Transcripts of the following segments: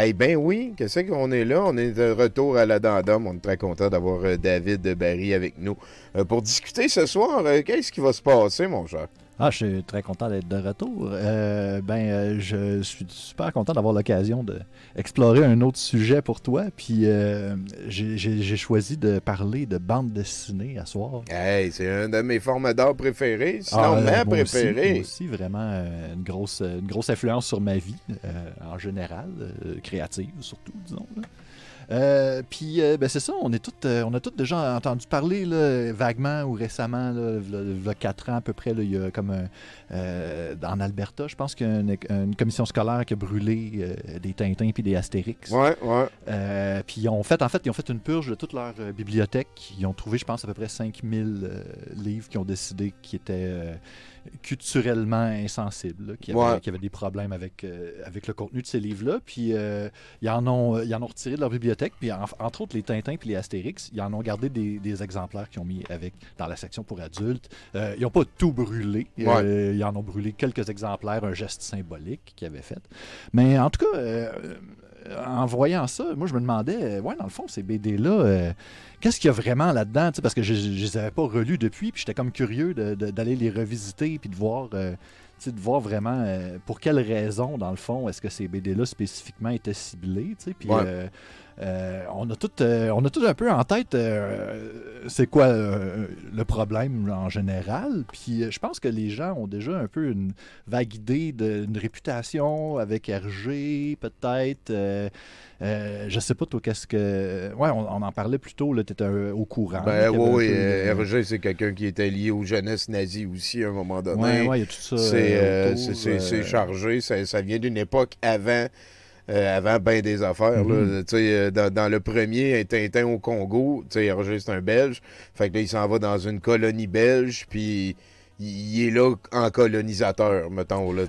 Eh bien oui, qu'est-ce qu'on est là? On est de retour à l'Addendum. On est très content d'avoir David Barry avec nous pour discuter ce soir. Qu'est-ce qui va se passer, mon cher? Ah, je suis très content d'être de retour. Je suis super content d'avoir l'occasion d'explorer un autre sujet pour toi. Puis j'ai choisi de parler de bande dessinée à soir. Hey, c'est un de mes formes d'art préférées, sinon ma préférée. Moi aussi, vraiment une grosse influence sur ma vie, en général, créative surtout, disons. Là. C'est ça, on a tous déjà entendu parler là, vaguement ou récemment, il y a 4 ans à peu près, là, il y a comme en Alberta, je pense qu'il y a une commission scolaire qui a brûlé des Tintins puis des Astérix. Ouais. Puis ils ont fait une purge de toute leur bibliothèque. Ils ont trouvé, je pense, à peu près 5000 livres qui ont décidé qui étaient culturellement insensibles, qui avaient des problèmes avec le contenu de ces livres-là. Puis ils en ont retiré de leur bibliothèque. Puis entre autres, les Tintins puis les Astérix, ils en ont gardé des exemplaires qu'ils ont mis dans la section pour adultes. Ils n'ont pas tout brûlé. Ils en ont brûlé quelques exemplaires, un geste symbolique qu'ils avaient fait. Mais en tout cas, en voyant ça, moi je me demandais, dans le fond, ces BD-là, qu'est-ce qu'il y a vraiment là-dedans? Parce que je ne les avais pas relus depuis, puis j'étais comme curieux d'aller les revisiter, puis de voir vraiment pour quelles raisons, dans le fond, est-ce que ces BD-là spécifiquement étaient ciblés. Puis on a tout un peu en tête c'est quoi le problème en général. Puis je pense que les gens ont déjà un peu une vague idée d'une réputation avec Hergé, peut-être. Je sais pas, toi, qu'est-ce que... Ouais, on en parlait plus tôt, tu étais au courant. Hergé, c'est quelqu'un qui était lié aux jeunesses nazies aussi à un moment donné. Ouais, il y a tout ça. C'est chargé, ça vient d'une époque avant bien des affaires. Là. Dans le premier, un Tintin au Congo, Hergé, c'est un Belge. Fait que là, il s'en va dans une colonie belge, puis il est là en colonisateur, mettons. Là.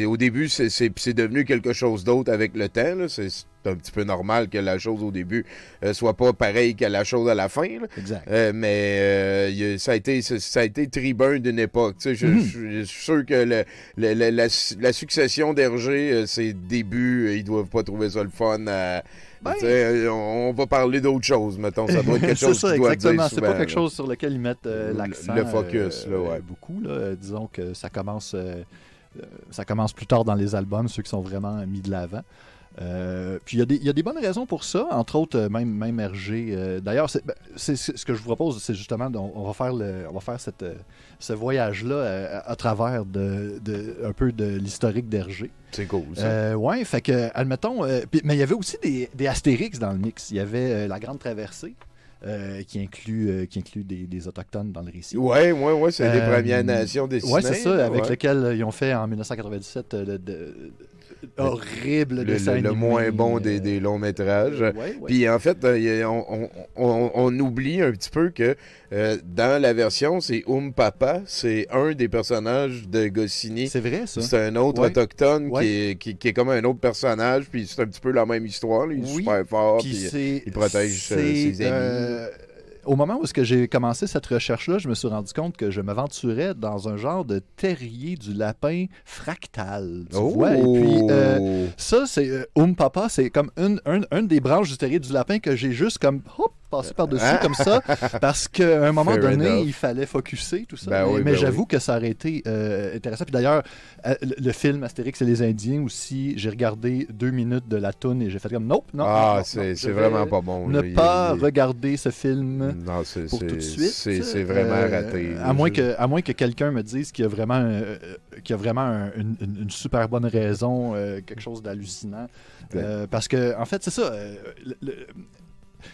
Au début, c'est devenu quelque chose d'autre avec le temps. Là. C'est un petit peu normal que la chose au début soit pas pareille que la chose à la fin. Là. Exact. Ça a été tribun d'une époque. Je suis sûr que la succession d'Hergé, ses débuts, ils doivent pas trouver ça le fun. On va parler d'autre chose, mettons. Ça doit être quelque chose qui doit dire souvent. C'est pas quelque chose sur lequel ils mettent l'accent. Le focus, beaucoup. Là. Disons que ça commence plus tard dans les albums, ceux qui sont vraiment mis de l'avant. Puis il y a des bonnes raisons pour ça, entre autres même Hergé. D'ailleurs, c'est ce que je vous propose, c'est justement on va faire ce voyage-là à travers un peu de l'historique d'Hergé. C'est cool, ça. Fait que, admettons, mais il y avait aussi des Astérix dans le mix. Il y avait La Grande Traversée. Qui inclut des Autochtones dans le récit. Ouais, c'est les Premières Nations dessinées. Ouais, c'est ça, avec lequel ils ont fait en 1997 horrible dessin animé. Le moins bon des longs métrages. Puis en fait, on oublie un petit peu que dans la version, c'est Papa, c'est un des personnages de Goscinny. C'est vrai, ça. C'est un autre autochtone qui est comme un autre personnage, puis c'est un petit peu la même histoire. Là. Il est super fort, puis il protège ses amis. Au moment où j'ai commencé cette recherche-là, je me suis rendu compte que je m'aventurais dans un genre de terrier du lapin fractal. Tu vois? Et puis, ça, c'est Papa, c'est comme une des branches du terrier du lapin que j'ai juste comme passé par-dessus comme ça, parce qu'à un moment donné, il fallait focusser tout ça. Mais j'avoue que ça aurait été intéressant. Puis d'ailleurs, le film Astérix et les Indiens aussi, j'ai regardé 2 minutes de la toune et j'ai fait comme non. C'est vraiment pas bon. Ne pas regarder ce film pour tout de suite. C'est vraiment raté. À moins que quelqu'un me dise qu'il y a vraiment une super bonne raison, quelque chose d'hallucinant. Parce que, en fait, c'est ça.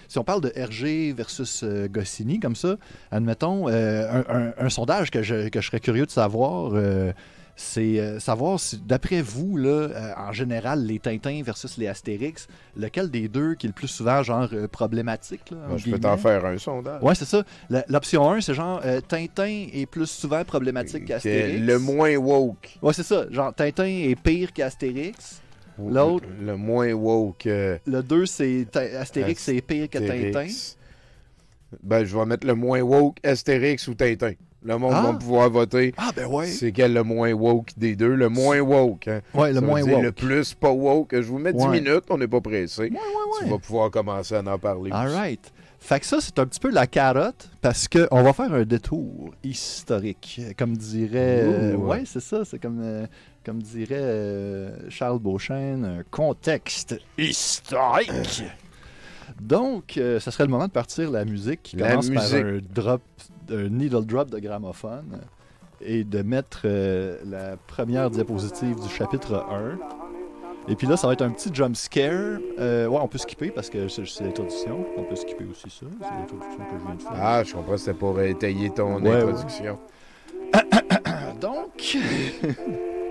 Si on parle de Hergé versus Goscinny, comme ça, admettons, un sondage que je serais curieux de savoir, c'est savoir si, d'après vous, là, en général, les Tintins versus les Astérix, lequel des deux qui est le plus souvent, genre, problématique? Là, je peux t'en faire un sondage. Ouais, c'est ça. L'option 1, c'est genre, Tintin est plus souvent problématique qu'Astérix. Le moins woke. Ouais, c'est ça. Genre, Tintin est pire qu'Astérix. L'autre, le moins woke. Le 2, c'est Astérix, c'est pire que Tintin. Je vais mettre le moins woke Astérix ou Tintin. Le monde va pouvoir voter. Ah, ben ouais. C'est quel le moins woke des deux? Le moins woke. Hein? Ouais, le moins woke. Le plus pas woke. Je vous mets 10 minutes, on n'est pas pressé. Ouais. Tu vas pouvoir commencer à en parler. All right. Fait que ça, c'est un petit peu la carotte, parce qu'on va faire un détour historique. Comme dirait... ouais, c'est ça. C'est comme dirait Charles Beauchesne, un contexte historique. Donc, ça serait le moment de partir la musique qui commence par un needle drop de gramophone et de mettre la première diapositive du chapitre 1. Et puis là, ça va être un petit jump scare. Ouais, on peut skipper parce que c'est l'introduction. On peut skipper aussi ça. C'est l'introduction que je viens de faire. Ah, je comprends, c'était pour étayer ton introduction. Ouais. Donc,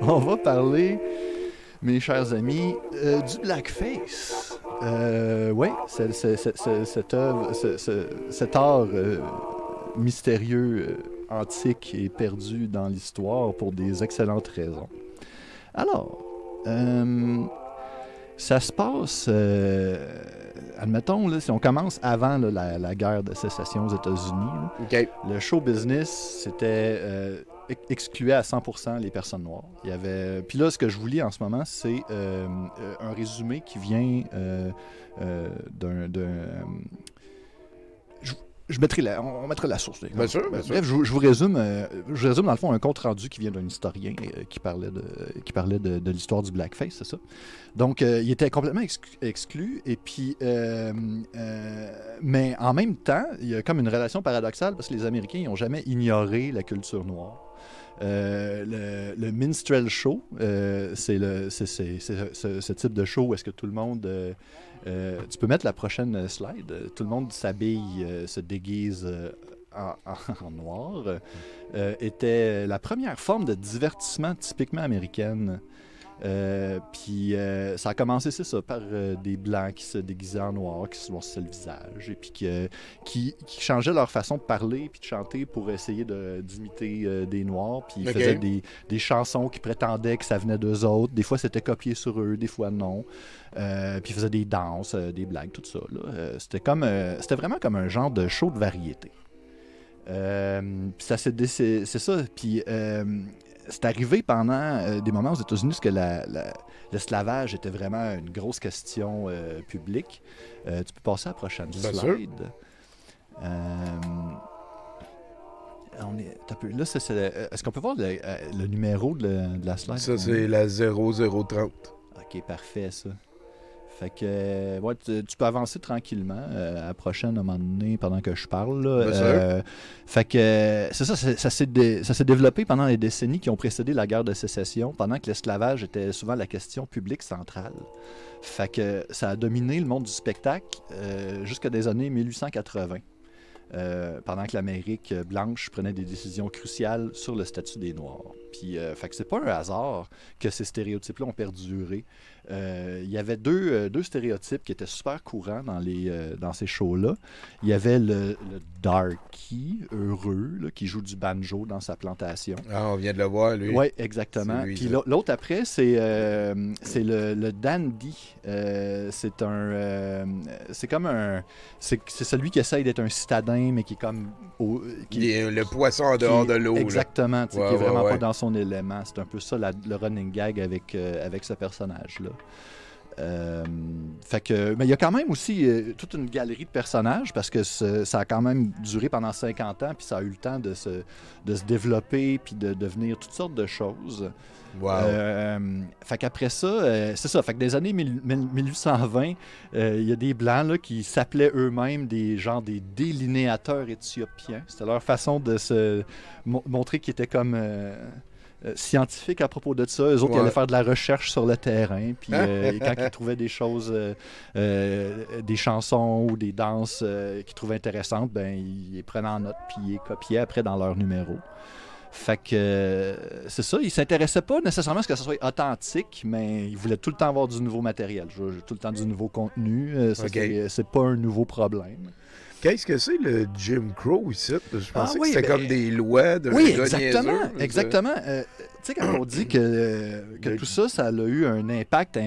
on va parler, mes chers amis, du blackface. Oui, cet art mystérieux, antique et perdu dans l'histoire pour des excellentes raisons. Alors, ça se passe, admettons, là, si on commence avant là, la guerre de sécession aux États-Unis, le show business, c'était excluait à 100% les personnes noires. Il y avait... Puis là, ce que je vous lis en ce moment, c'est un résumé qui vient d'un... on mettra la source. Bien sûr. Bref, je vous résume dans le fond un compte rendu qui vient d'un historien qui parlait de l'histoire du blackface, c'est ça. Donc, il était complètement exclu, et puis, mais en même temps, il y a comme une relation paradoxale parce que les Américains n'ont jamais ignoré la culture noire. Le minstrel show, c'est ce type de show où est-ce que tout le monde... tu peux mettre la prochaine slide. Tout le monde s'habille, se déguise en noir. Était la première forme de divertissement typiquement américaine. Puis ça a commencé, c'est ça, par des Blancs qui se déguisaient en noir, qui se noircissaient le visage, et puis qui changeaient leur façon de parler puis de chanter pour essayer d'imiter des Noirs. Puis ils faisaient des chansons qui prétendaient que ça venait d'eux autres. Des fois, c'était copié sur eux, des fois non. Puis ils faisaient des danses, des blagues, tout ça. C'était vraiment comme un genre de show de variété. Puis c'est ça. Puis c'est arrivé pendant des moments aux États-Unis où l'esclavage était vraiment une grosse question publique. Tu peux passer à la prochaine slide. Là, est-ce qu'on peut voir le numéro de la slide? Ça, c'est la 0030. OK, parfait, ça. Fait que, ouais, tu peux avancer tranquillement à la prochaine, à un moment donné, pendant que je parle. Là. Fait que, c'est ça, ça s'est développé pendant les décennies qui ont précédé la guerre de sécession, pendant que l'esclavage était souvent la question publique centrale. Fait que ça a dominé le monde du spectacle jusqu'à des années 1880. Pendant que l'Amérique blanche prenait des décisions cruciales sur le statut des Noirs. Puis, fait que c'est pas un hasard que ces stéréotypes-là ont perduré. Il y avait deux stéréotypes qui étaient super courants dans ces shows-là. Il y avait le darky heureux là, qui joue du banjo dans sa plantation. Ah, on vient de le voir, lui. Oui, exactement. Puis l'autre après, c'est le dandy. C'est celui qui essaye d'être un citadin, mais qui est comme... le poisson en dehors de l'eau. Exactement, qui est vraiment pas dans son élément. C'est un peu ça le running gag avec ce personnage-là. Fait que, mais il y a quand même aussi toute une galerie de personnages parce que ça a quand même duré pendant 50 ans, puis ça a eu le temps de se développer puis de devenir toutes sortes de choses. Wow. Fait qu'après ça, c'est ça. Fait que des années 1820, il y a des Blancs là, qui s'appelaient eux-mêmes des délinéateurs éthiopiens. C'était leur façon de se montrer qu'ils étaient comme... scientifiques à propos de ça. Eux autres, ils allaient faire de la recherche sur le terrain. Puis quand ils trouvaient des choses, des chansons ou des danses qu'ils trouvaient intéressantes, ben ils les prenaient en note puis ils les copiaient après dans leur numéro. Fait que c'est ça, ils s'intéressaient pas nécessairement à ce que ça soit authentique, mais ils voulaient tout le temps avoir du nouveau matériel, tout le temps du nouveau contenu. C'est pas un nouveau problème. Qu'est-ce que c'est le Jim Crow ici? Je pensais que c'était comme des lois de exactement. Tu sais, quand on dit que tout ça, ça a eu un impact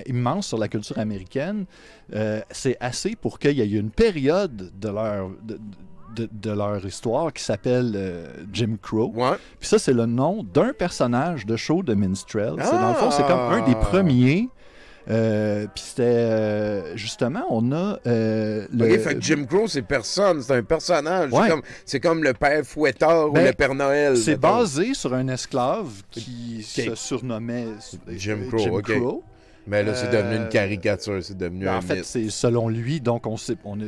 immense sur la culture américaine, c'est assez pour qu'il y ait une période de leur histoire qui s'appelle Jim Crow. Ouais. Puis ça, c'est le nom d'un personnage de show de minstrel. Dans le fond, c'est comme un des premiers. Puis c'était justement, on a OK, fait que Jim Crow, c'est personne, c'est un personnage. Ouais. C'est comme le père Fouettard ou le Père Noël. C'est mettons. basé sur un esclave qui se surnommait Jim Crow. OK. Mais là, c'est devenu une caricature, c'est devenu un en fait, mythe. c'est selon lui, donc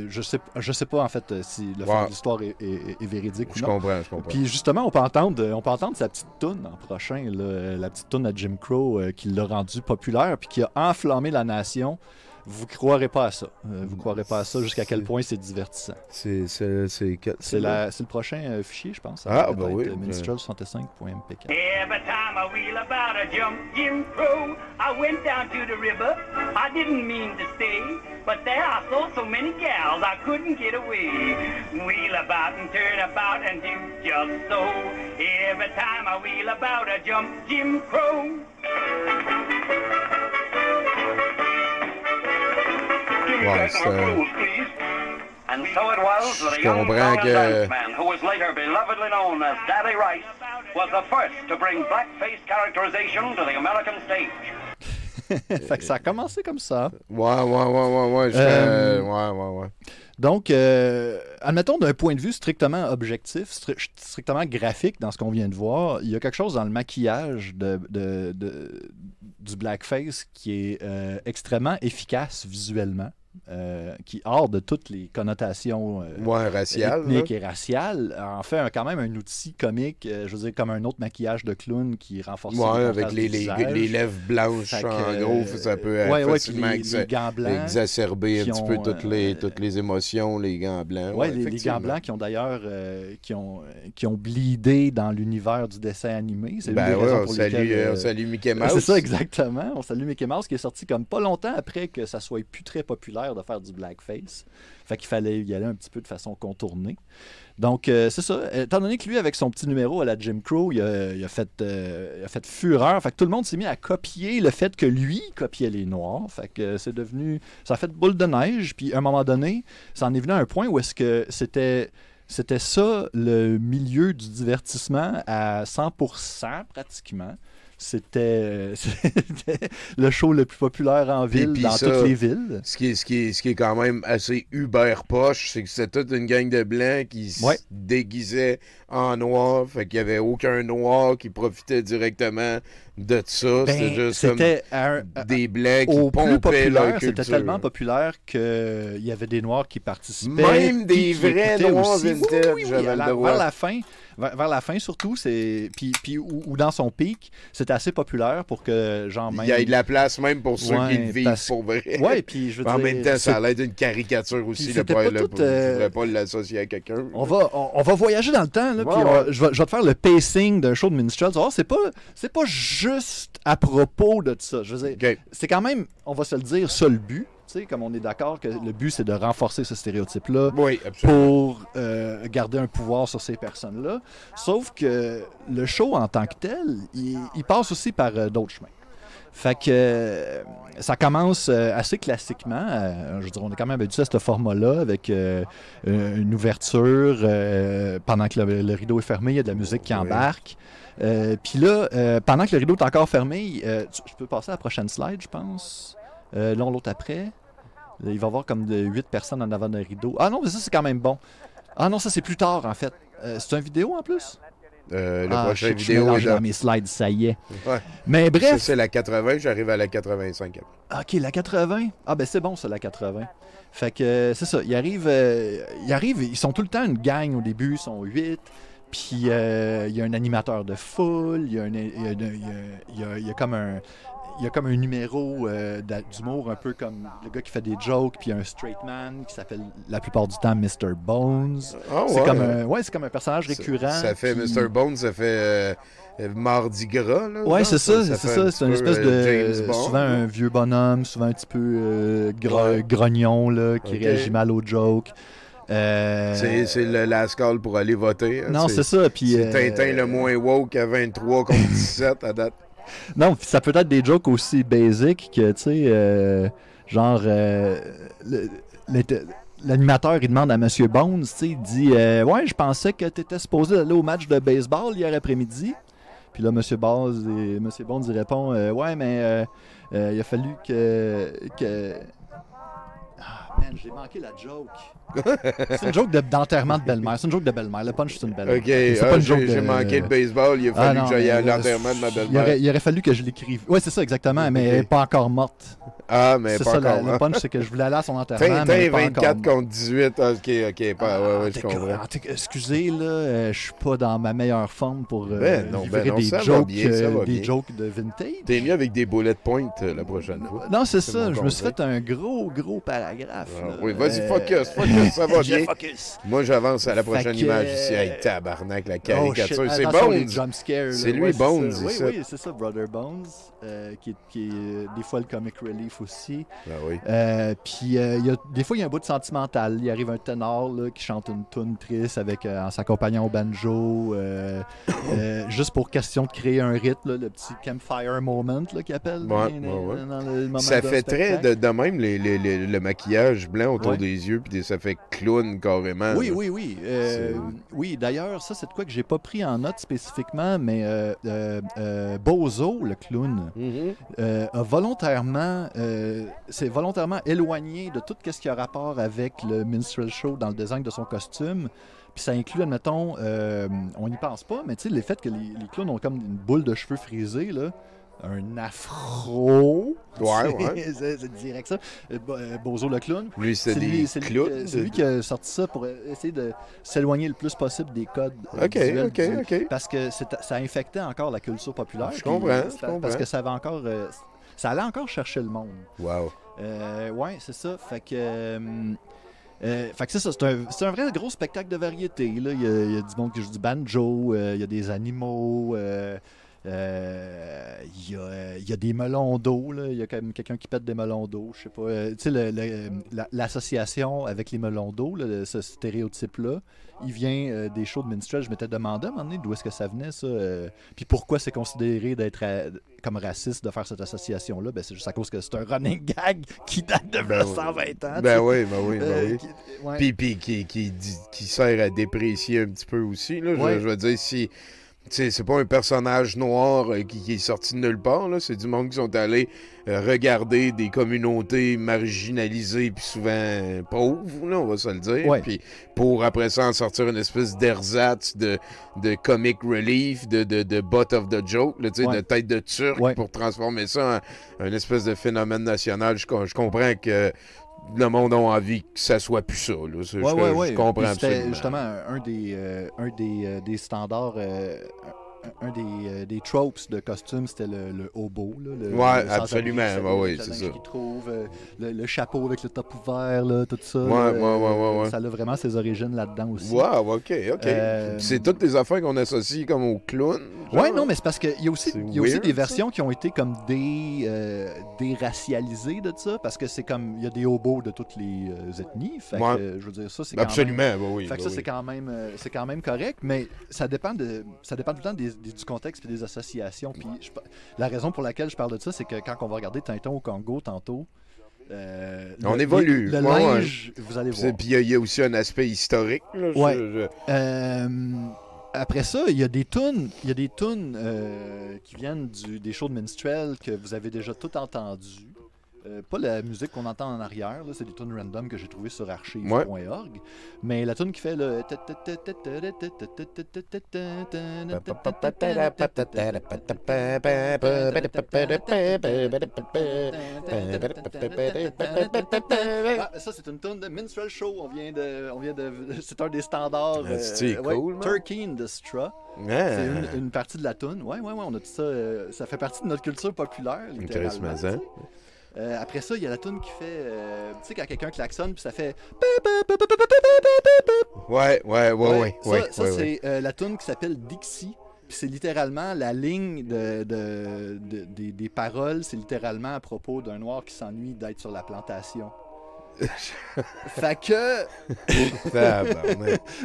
je sais pas en fait si le fait de l'histoire est véridique ou non. Je comprends. Puis justement, on peut entendre sa petite toune en prochain, là, la petite toune à Jim Crow qui l'a rendu populaire puis qui a enflammé la nation. Vous croirez pas à ça. Vous croirez pas à ça jusqu'à quel point c'est divertissant. C'est le prochain fichier, je pense. Ah, ben oui. minstrel65.mpk. Every time I wheel about a Jim Crow, I went down to the river. I didn't mean to stay, but there I saw so many gals I couldn't get away. Wheel about and turn about and do just so. Every time I wheel about a Jim Crow. Ouais, And so it was that a young man who was later belovedly known as Daddy Rice was the first to bring blackface characterization to the American stage. Fait que ça a commencé comme ça. Ouais. Donc, admettons d'un point de vue strictement objectif, strictement graphique dans ce qu'on vient de voir, il y a quelque chose dans le maquillage du blackface qui est extrêmement efficace visuellement. Qui, hors de toutes les connotations raciales, ethniques et raciales, en fait quand même un outil comique, je veux dire, comme un autre maquillage de clown qui renforce avec les lèvres blanches, en gros, ça peut facilement les gants blancs exacerber un petit peu toutes les émotions, les gants blancs. Les gants blancs qui ont d'ailleurs qui ont bleedé dans l'univers du dessin animé. C'est on salue Mickey Mouse. C'est ça, exactement. On salue Mickey Mouse qui est sorti comme pas longtemps après que ça soit plus très populaire de faire du blackface. Fait qu'il fallait y aller un petit peu de façon contournée. Donc, c'est ça. Étant donné que lui, avec son petit numéro à la Jim Crow, il a fait fureur. Fait que tout le monde s'est mis à copier le fait que lui copiait les Noirs. Fait que c'est devenu... Ça a fait boule de neige. Puis, à un moment donné, ça en est venu à un point où est-ce que c'était ça, le milieu du divertissement à 100% pratiquement. C'était le show le plus populaire en ville, dans toutes les villes. Ce qui est quand même assez uber poche, c'est que c'était toute une gang de blancs qui se déguisaient en noir. Fait qu'il n'y avait aucun noir qui profitait directement de ça. C'était juste comme des blancs qui pompaient leur culture. C'était tellement populaire qu'il y avait des noirs qui participaient. Même des vrais noirs vintage, j'avais le droit. Vers la fin, surtout, ou dans son pic, c'était assez populaire pour que, genre, même... Il y a de la place même pour ceux qui le vivent pour vrai. Ouais, puis je veux dire... En même temps, ça a l'air d'une caricature aussi. Je ne voudrais pas l'associer à quelqu'un. On va voyager dans le temps, là, puis je vais te faire le pacing d'un show de minstrel. C'est pas juste à propos de ça. Je veux dire, c'est quand même, on va se le dire, ça le but. Comme on est d'accord que le but, c'est de renforcer ce stéréotype-là pour garder un pouvoir sur ces personnes-là. Sauf que le show en tant que tel, il passe aussi par d'autres chemins. Fait que ça commence assez classiquement. Je veux dire, on est quand même habitué à ce format-là avec une ouverture. Pendant que le rideau est fermé, il y a de la musique qui embarque. Puis là, pendant que le rideau est encore fermé, je peux passer à la prochaine slide, je pense. L'autre après. Il va y avoir comme 8 personnes en avant d'un rideau. Ah non, mais ça, c'est quand même bon. Ah non, ça, c'est plus tard, en fait. C'est une vidéo, en plus? Le prochain vidéo est dans mes slides, ça y est. Ouais. Mais bref... Ça, c'est la 80, j'arrive à la 85. OK, la 80? Ah ben c'est bon, ça, la 80. Fait que c'est ça, ils arrivent, ils sont tout le temps une gang au début, ils sont 8. Puis il y a un animateur de foule, il y a comme un... Il y a comme un numéro d'humour, un peu comme le gars qui fait des jokes, puis il y a un straight man qui s'appelle la plupart du temps Mr. Bones. C'est comme un personnage récurrent. Ça fait Mr. Bones, ça fait Mardi Gras. Là, ouais, c'est ça. C'est une espèce de... souvent un vieux bonhomme, souvent un petit peu grognon, là, qui réagit mal aux jokes. C'est le last call pour aller voter. Hein. Non, c'est ça. Puis, c'est Tintin le moins woke à 23 contre 17 à date. Non, ça peut être des jokes aussi basiques que, tu sais, genre, l'animateur, il demande à M. Bones, tu sais, il dit ouais, je pensais que tu étais supposé aller au match de baseball hier après-midi. Puis là, M. Bones, il répond ouais, mais il a fallu que... Ah, man, j'ai manqué la joke. C'est une joke d'enterrement de belle-mère. C'est une joke de belle-mère. Le punch, c'est une belle-mère. OK, j'ai manqué le baseball. Il a fallu que j'aille à l'enterrement de ma belle-mère. Il aurait fallu que je l'écrive. Oui, c'est ça, exactement, mais elle n'est pas encore morte. Ah, mais c'est pas ça, encore. Le punch, c'est que je voulais aller à son enterrement. Tintin 24 contre 18. OK, ouais, je comprends. Excusez, là, je suis pas dans ma meilleure forme pour livrer des jokes de vintage. T'es mieux avec des bullet points la prochaine fois. Non, c'est ça. Je me suis fait un gros paragraphe. Oui, vas-y, focus, ça va bien. Moi, j'avance à la prochaine image ici. Hey, tabarnak, la caricature. C'est Bones. C'est lui, Bones. Oui, c'est ça, Brother Bones, qui est des fois le comic relief aussi. Ah oui. Puis, des fois, il y a un bout de sentimental. Il arrive un ténor là, qui chante une toune triste en s'accompagnant au banjo. Juste pour question de créer un rythme, là, le petit campfire moment qu'il appelle. Dans le moment ça fait très de même le maquillage blanc autour des yeux, puis ça fait clown carrément. Oui. Oui, d'ailleurs, ça, c'est de quoi que j'ai pas pris en note spécifiquement, mais Bozo, le clown, a volontairement éloigné de tout ce qui a rapport avec le minstrel show dans le design de son costume. Puis ça inclut, admettons, on n'y pense pas, mais tu sais, le fait que les clowns ont comme une boule de cheveux frisés, là, un afro. Ouais. C'est direct ça. Bozo le clown. Lui, c'est lui qui a sorti ça pour essayer de s'éloigner le plus possible des codes visuels. OK. Parce que ça infectait encore la culture populaire. Je comprends. Parce que ça avait encore... ça allait encore chercher le monde. Wow. Ouais, c'est ça. Fait que c'est ça, c'est un vrai gros spectacle de variété. Là. Il y a du monde qui joue du banjo, il y a des animaux, il y a des melons d'eau. Il y a quand même quelqu'un qui pète des melons d'eau. Je sais pas. Tu sais, l'association avec les melons d'eau, ce stéréotype-là, il vient des shows de minstrel. Je m'étais demandé à un moment donné d'où est-ce que ça venait, ça. Puis pourquoi c'est considéré d'être comme raciste de faire cette association-là. Ben, c'est juste à cause que c'est un running gag qui date de 120 ans. Ben oui. Puis qui sert à déprécier un petit peu aussi. Là. Je veux dire, si... c'est pas un personnage noir qui est sorti de nulle part, là. C'est du monde qui sont allés regarder des communautés marginalisées puis souvent pauvres, là, on va se le dire. Puis pour après ça en sortir une espèce d'ersatz de comic relief, de butt of the joke, là, de tête de turc pour transformer ça en une espèce de phénomène national. Je comprends que le monde a envie que ça soit plus ça. Là. Je comprends absolument. C'était justement un des standards, des tropes de costumes, c'était le hobo. Là, absolument. C'est ça. Qu'il trouve, le chapeau avec le top ouvert, là, tout ça. Ça a vraiment ses origines là-dedans aussi. Wow, OK. C'est toutes des affaires qu'on associe comme au clown. Oui, non, mais c'est parce qu'il y a aussi des versions qui ont été comme déracialisées de ça, parce que c'est comme, il y a des hobos de toutes les ethnies. Fait que, je veux dire, ça, c'est quand absolument, même... Fait que ça, c'est quand même correct, mais ça dépend tout le temps du contexte et des associations. Puis la raison pour laquelle je parle de ça, c'est que quand on va regarder Tintin au Congo tantôt, on évolue. Le linge, vous allez voir. Puis il y a aussi un aspect historique. Là, après ça, il y a des tunes qui viennent des shows de minstrel que vous avez déjà tout entendu. Pas la musique qu'on entend en arrière, là, c'est des tunes random que j'ai trouvées sur archive.org. Mais la tune qui fait le... ça, c'est une tune de Minstrel Show. On vient de c'est un des standards. Cool, Turkey in the Straw. C'est une partie de la tune. Ouais, on a tout ça. Ça fait partie de notre culture populaire. Intéressant. Après ça, il y a la toune qui fait... tu sais, quand quelqu'un klaxonne, puis ça fait... Ouais. Ça, c'est la toune qui s'appelle Dixie. Puis c'est littéralement la ligne des paroles. C'est littéralement à propos d'un noir qui s'ennuie d'être sur la plantation. Fait que...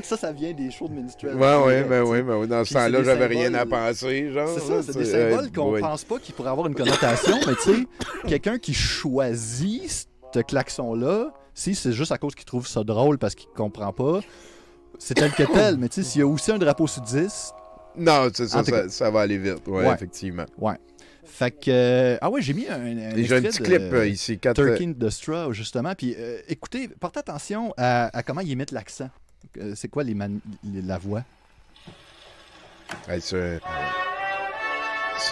ça vient des shows de minstrel. Oui. Dans ce temps-là, j'avais rien à penser. Genre, c'est ça, c'est des symboles qu'on pense pas qu'ils pourraient avoir une connotation, mais tu sais, quelqu'un qui choisit ce klaxon-là, Si c'est juste à cause qu'il trouve ça drôle parce qu'il comprend pas, c'est tel que tel. Mais tu sais, s'il y a aussi un drapeau sudiste... Non, c'est ça va aller vite. Ouais, effectivement. Ouais. Fait que... ah ouais, j'ai mis un j'ai un petit clip ici. Turkey in the Straw, justement. Puis écoutez, portez attention à comment il imite l'accent. C'est quoi la voix? Hey, sur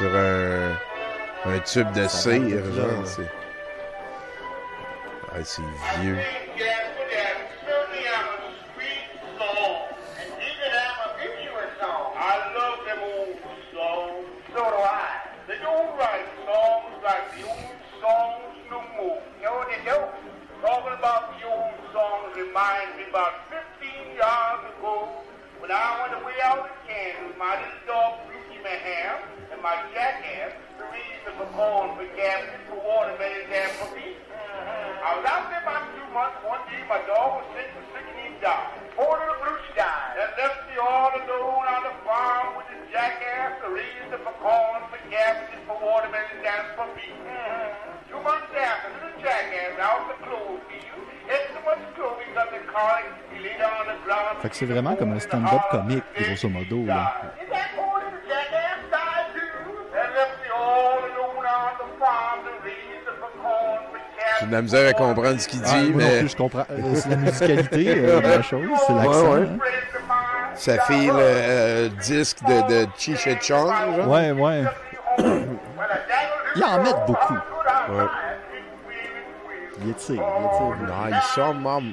un tube de cire, genre. C'est vieux. Reminds me about 15 years ago when I went away out in Kansas. My little dog Brucey Maham and my jackass to read the corn for gases, for watermelons, and for beef. I was out there about 2 months. One day my dog was sick and he died. Poor little Brucey died. That left me all alone on the farm with the jackass to raise the corn for gases, for watermelons, and for beef. 2 months after, little jackass out in the clothes field. Fait que c'est vraiment comme un stand-up comique, grosso modo, là. J'ai de la misère à comprendre ce qu'il dit, mais... Non, je comprends. C'est la musicalité, la chose, c'est l'accent. Ouais. Ça fait le disque de Cheech et Chong, genre? Ouais. Ils en mettent beaucoup. Ouais. Il étire. Non, ils sont membres.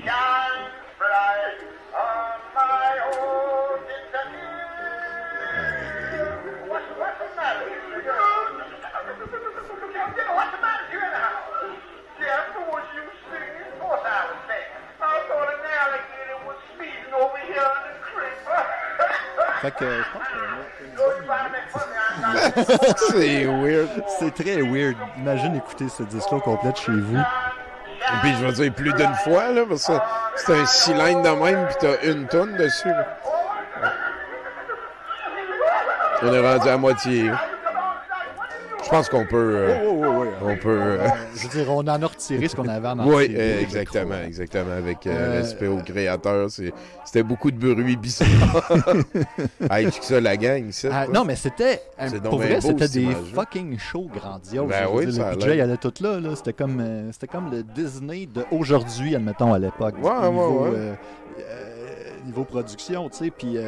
Fait que je pense que c'est weird. C'est très weird. Imagine écouter ce disque-là complet chez vous. Et puis je vais dire plus d'une fois, là, parce que c'est un cylindre de même, puis t'as une tonne dessus. Là. On est rendu à moitié. Je pense qu'on peut... on peut... je veux dire, on en a retiré ce qu'on avait en Oui, exactement, avec respect au créateur. C'était beaucoup de bruit bizarre. Hey, tu ça, la gang, ça. Non, mais c'était... Pour vrai, c'était des fucking shows grandioses. Ben oui, ça le budget, il allait tout là. C'était comme le Disney d'aujourd'hui, admettons, à l'époque. Niveau production, tu sais, puis...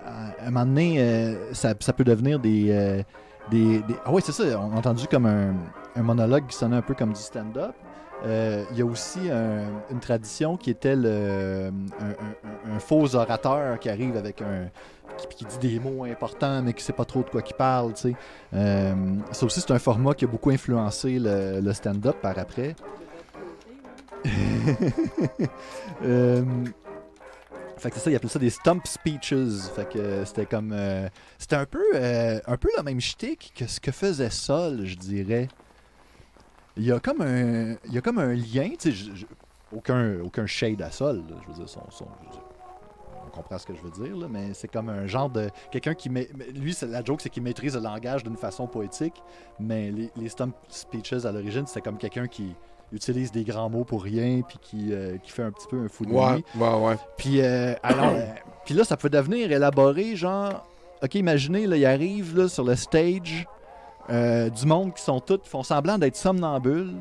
à un moment donné, ça peut devenir des... Ah oui, c'est ça, on a entendu comme un monologue qui sonnait un peu comme du stand-up. Il y a aussi une tradition qui était un faux orateur qui arrive avec qui dit des mots importants, mais qui ne sait pas trop de quoi il parle. Tu sais. Ça aussi, c'est un format qui a beaucoup influencé le stand-up par après. Fait que c'est ça, ils appellent ça des stump speeches. Fait que c'était comme... c'était un peu le même shtick que ce que faisait Sol, je dirais. Il y a comme un lien, tu sais, aucun shade à Sol, là, je veux dire, on comprend ce que je veux dire, là, mais c'est comme un genre de... Quelqu'un qui... Lui, la joke, c'est qu'il maîtrise le langage d'une façon poétique, mais les stump speeches, à l'origine, c'était comme quelqu'un qui... utilise des grands mots pour rien, puis qui fait un petit peu un fou de nuit. Ouais. Puis puis là, ça peut devenir élaboré, genre... OK, imaginez, là, il arrive là, sur le stage du monde qui font semblant d'être somnambules.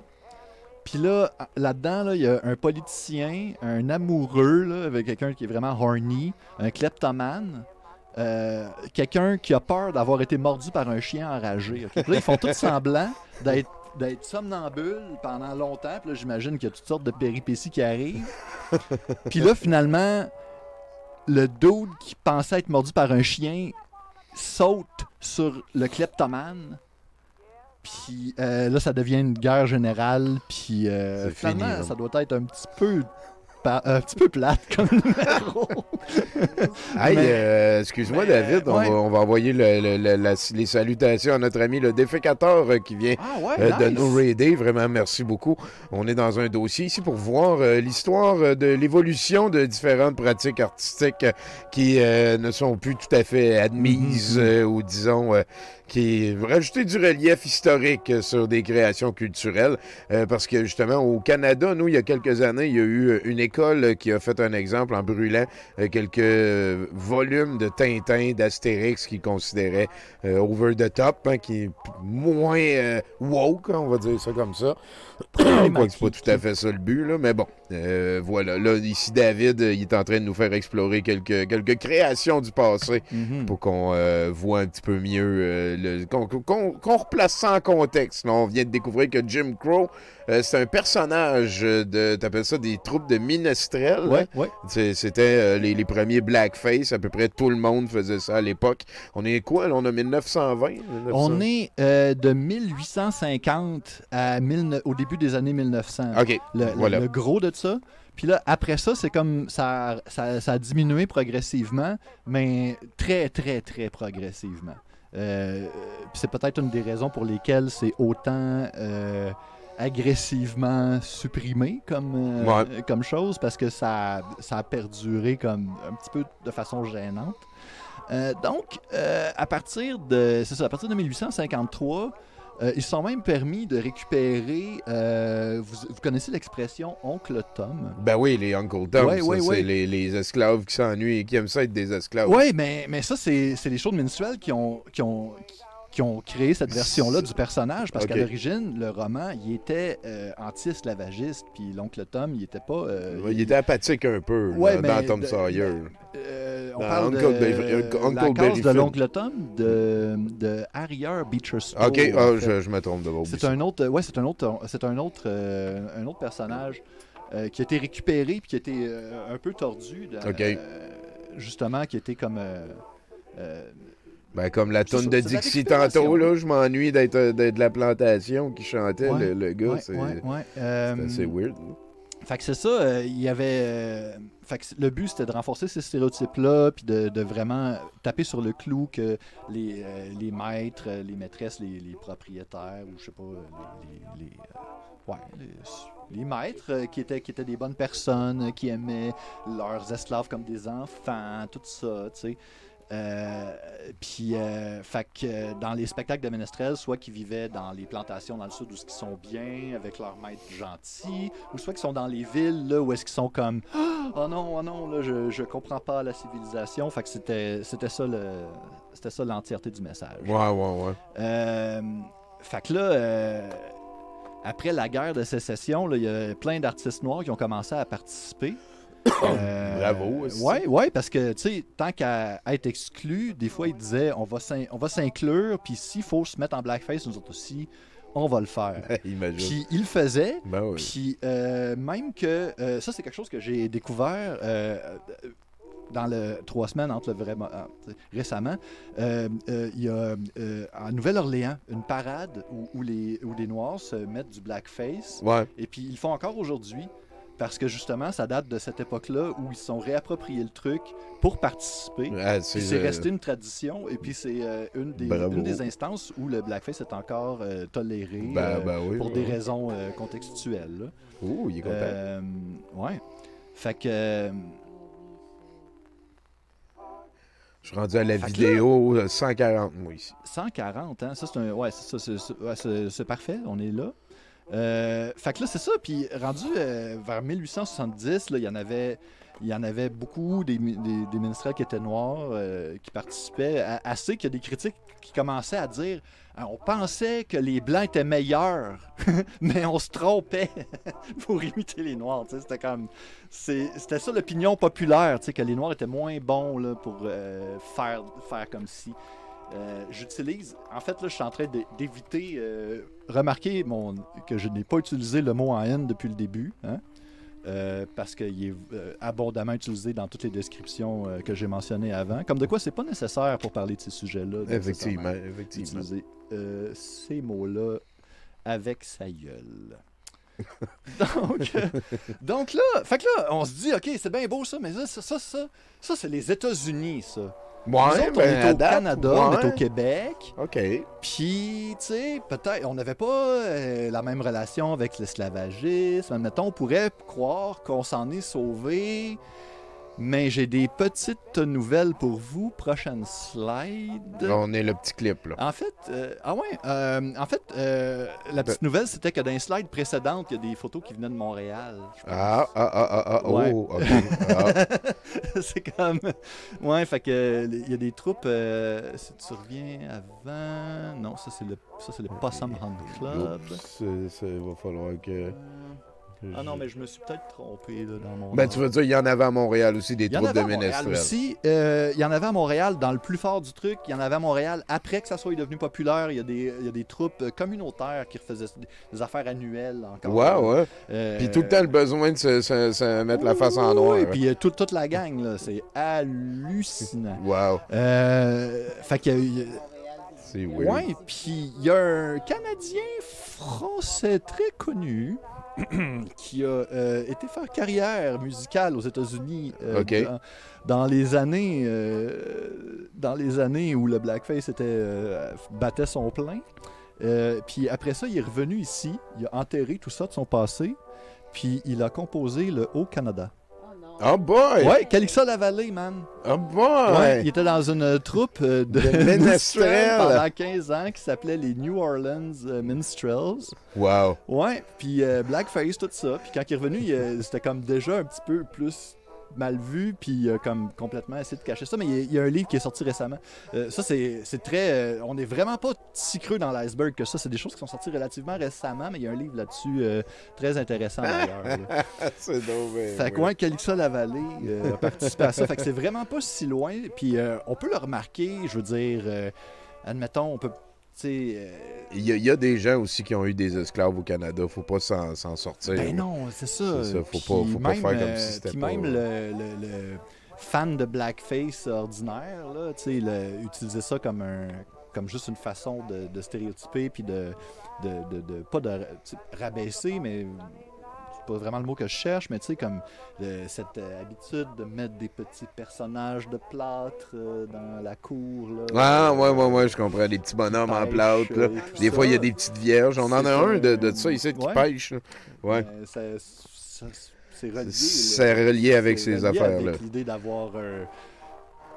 Puis là-dedans, là, il y a un politicien, un amoureux, là, avec quelqu'un qui est vraiment horny, un kleptomane, quelqu'un qui a peur d'avoir été mordu par un chien enragé. Okay? Puis là, ils font tout semblant d'être somnambule pendant longtemps. Puis là, j'imagine qu'il y a toutes sortes de péripéties qui arrivent. Puis là, finalement, le dude qui pensait être mordu par un chien saute sur le kleptomane. Puis là, ça devient une guerre générale. Puis finalement, fini, ça doit être un petit peu plate comme numéro. Hey, excuse-moi, David, on va envoyer les salutations à notre ami le défécateur qui vient de nous raider. Vraiment, merci beaucoup. On est dans un dossier ici pour voir l'histoire de l'évolution de différentes pratiques artistiques qui ne sont plus tout à fait admises ou disons rajouter du relief historique sur des créations culturelles. Parce que justement, au Canada, nous, il y a quelques années, il y a eu une école qui a fait un exemple en brûlant quelques volumes de Tintin, d'Astérix qu'ils considéraient over the top, hein, qui est moins woke, on va dire ça comme ça. Quoique c'est pas tout à fait ça le but, là, mais bon, voilà. Là, ici, David, il est en train de nous faire explorer quelques créations du passé pour qu'on voit un petit peu mieux, qu'on replace ça en contexte. Là, on vient de découvrir que Jim Crow, c'est un personnage t'appelles ça des troupes de minestrels. Ouais, hein? ouais. C'était les premiers blackface, à peu près tout le monde faisait ça à l'époque. On est quoi, là? On a 1920? On est de 1850 au début des années 1900. OK, voilà. Le gros de ça. Puis là, après ça, c'est comme ça a diminué progressivement, mais très, très, très progressivement. Puis c'est peut-être une des raisons pour lesquelles c'est autant agressivement supprimé comme chose, parce que ça a perduré comme un petit peu de façon gênante. Donc, à partir de 1853, ils se sont même permis de récupérer... vous connaissez l'expression « oncle Tom ». Ben oui, les Uncle Tom, ouais. Les esclaves qui s'ennuient et qui aiment ça être des esclaves. Oui, mais ça, c'est les shows de minstrel qui ont créé cette version-là du personnage, parce qu'à l'origine, le roman, il était anti-esclavagiste, puis l'oncle Tom, il était pas... il était apathique un peu dans Tom Sawyer. On parle de la case de l'oncle Tom de Harrier Beecher Stowe. OK, je me trompe de votre c'est un autre personnage qui a été récupéré puis qui a été un peu tordu, justement, qui était comme... comme la toune de Dixie tantôt, là, je m'ennuie d'être de la plantation qui chantait, le gars, c'est assez weird. Fait que c'est ça, il y avait... fait que le but, c'était de renforcer ces stéréotypes-là, puis de vraiment taper sur le clou que les maîtres, les maîtresses, les propriétaires, ou je sais pas, les maîtres qui étaient des bonnes personnes, qui aimaient leurs esclaves comme des enfants, tout ça, tu sais. Fait que dans les spectacles de ménestrels, soit qu'ils vivaient dans les plantations dans le sud où ils sont bien avec leurs maîtres gentils, ou soit qu'ils sont dans les villes là où est-ce qu'ils sont comme oh non là je comprends pas la civilisation. Fait que c'était ça l'entièreté du message. Ouais. Fait que là après la guerre de sécession, il y a plein d'artistes noirs qui ont commencé à participer. Bravo aussi. Ouais, parce que, tu sais, tant qu'à être exclu, des fois, ils disaient on va s'inclure, puis s'il faut se mettre en blackface, nous autres aussi, on va le faire. Imagine. Puis ils le faisaient, oui. Puis même que, ça, c'est quelque chose que j'ai découvert dans le 3 semaines récemment. Il y a en Nouvelle-Orléans une parade où des Noirs se mettent du blackface, et puis ils le font encore aujourd'hui. Parce que justement, ça date de cette époque-là où ils se sont réappropriés le truc pour participer. C'est resté une tradition, et puis c'est une des instances où le blackface est encore toléré pour des raisons contextuelles. Là. Ouh, il est content. Ouais. Fait que... Je suis rendu à la vidéo 140, moi, ici. 140, hein? Ça, c'est parfait, on est là. Fait que là, c'est ça. Puis rendu vers 1870, là, il y en avait beaucoup des ménestrels qui étaient noirs, qui participaient. Assez qu'il y a des critiques qui commençaient à dire on pensait que les Blancs étaient meilleurs, mais on se trompait pour imiter les Noirs. C'était ça l'opinion populaire, que les Noirs étaient moins bons là, pour faire comme si. J'utilise, en fait, là, je suis en train d'éviter, remarquez que je n'ai pas utilisé le mot en N depuis le début, hein, parce qu'il est abondamment utilisé dans toutes les descriptions que j'ai mentionnées avant. Comme de quoi, c'est pas nécessaire pour parler de ces sujets-là. Effectivement. Utiliser ces mots-là avec sa gueule. Donc là, fait que là, on se dit, OK, c'est bien beau ça, mais ça c'est les États-Unis, ça. Nous autres, on est au Canada, on est au Québec. OK. Puis, tu sais, peut-être, on n'avait pas la même relation avec l'esclavagisme. Admettons, on pourrait croire qu'on s'en est sauvé Mais j'ai des petites nouvelles pour vous. Prochaine slide. On est le petit clip, là. En fait, la petite nouvelle, c'était que dans les slides précédentes, il y a des photos qui venaient de Montréal. Ouais. Oh, OK. Ah. C'est comme... Ouais, fait que il y a des troupes... si tu reviens avant... Non, ça, c'est le Possum Hunt Club. Oups, il va falloir que... Ah non, mais je me suis peut-être trompé là, dans mon... Ben, tu veux dire, il y en avait à Montréal aussi, des troupes de ménestrels. Il y en avait à Montréal dans le plus fort du truc. Il y en avait à Montréal après que ça soit devenu populaire. Il y a des troupes communautaires qui refaisaient des affaires annuelles encore. Ouais. Puis tout le temps, le besoin de se mettre la face en noir. Et puis toute la gang, là, c'est hallucinant. Wow. Fait que... C'est weird. Ouais, puis il y a un Canadien français très connu qui a été faire carrière musicale aux États-Unis dans les années où le blackface battait son plein. Puis après ça, il est revenu ici, il a enterré tout ça de son passé, puis il a composé le Haut-Canada. Oh boy! Ouais, Calixa Lavallée, man. Oh boy! Ouais, il était dans une troupe de minstrels pendant 15 ans qui s'appelait les New Orleans Minstrels. Wow! Ouais, puis blackface, tout ça. Puis quand il est revenu, c'était comme déjà un petit peu plus mal vu, puis comme complètement essayé de cacher ça. Mais il y a un livre qui est sorti récemment. Ça, c'est très... on n'est vraiment pas si creux dans l'iceberg que ça. C'est des choses qui sont sorties relativement récemment, mais il y a un livre là-dessus très intéressant d'ailleurs. C'est dommage. Fait que Calixa Lavallée a participé à ça. Fait que c'est vraiment pas si loin. Puis on peut le remarquer, je veux dire, admettons, on peut... Il y a des gens aussi qui ont eu des esclaves au Canada. Faut pas s'en sortir. Ben non, c'est ça. Faut pas faire comme si c'était pas... Même le fan de blackface ordinaire, là, utiliser ça comme juste une façon de stéréotyper puis de pas de rabaisser, mais... pas vraiment le mot que je cherche, mais tu sais, comme cette habitude de mettre des petits personnages de plâtre dans la cour. Là, ouais, je comprends. Des petits bonhommes en plâtre. Là. Des fois, il y a des petites vierges. On en a un de ça ici qui pêche. Là. Ouais. C'est relié. C'est relié avec ces affaires-là. Avec l'idée d'avoir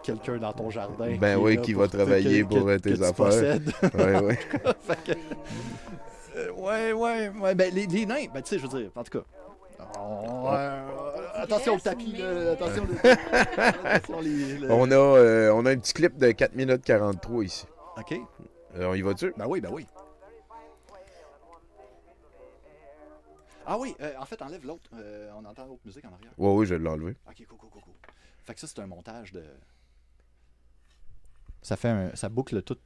quelqu'un dans ton jardin. Ben oui, qui va travailler pour tes affaires. Ouais. Ouais. Ben, les nains, ben, tu sais, je veux dire, en tout cas. Attention au tapis, là. Attention. On a un petit clip de 4 minutes 43 ici. OK. On y va-tu? Ben oui. Ah oui, en fait, enlève l'autre. On entend l'autre musique en arrière. Oui, je vais l'enlever. OK, cool. Fait que ça, c'est un montage de... Ça boucle tout.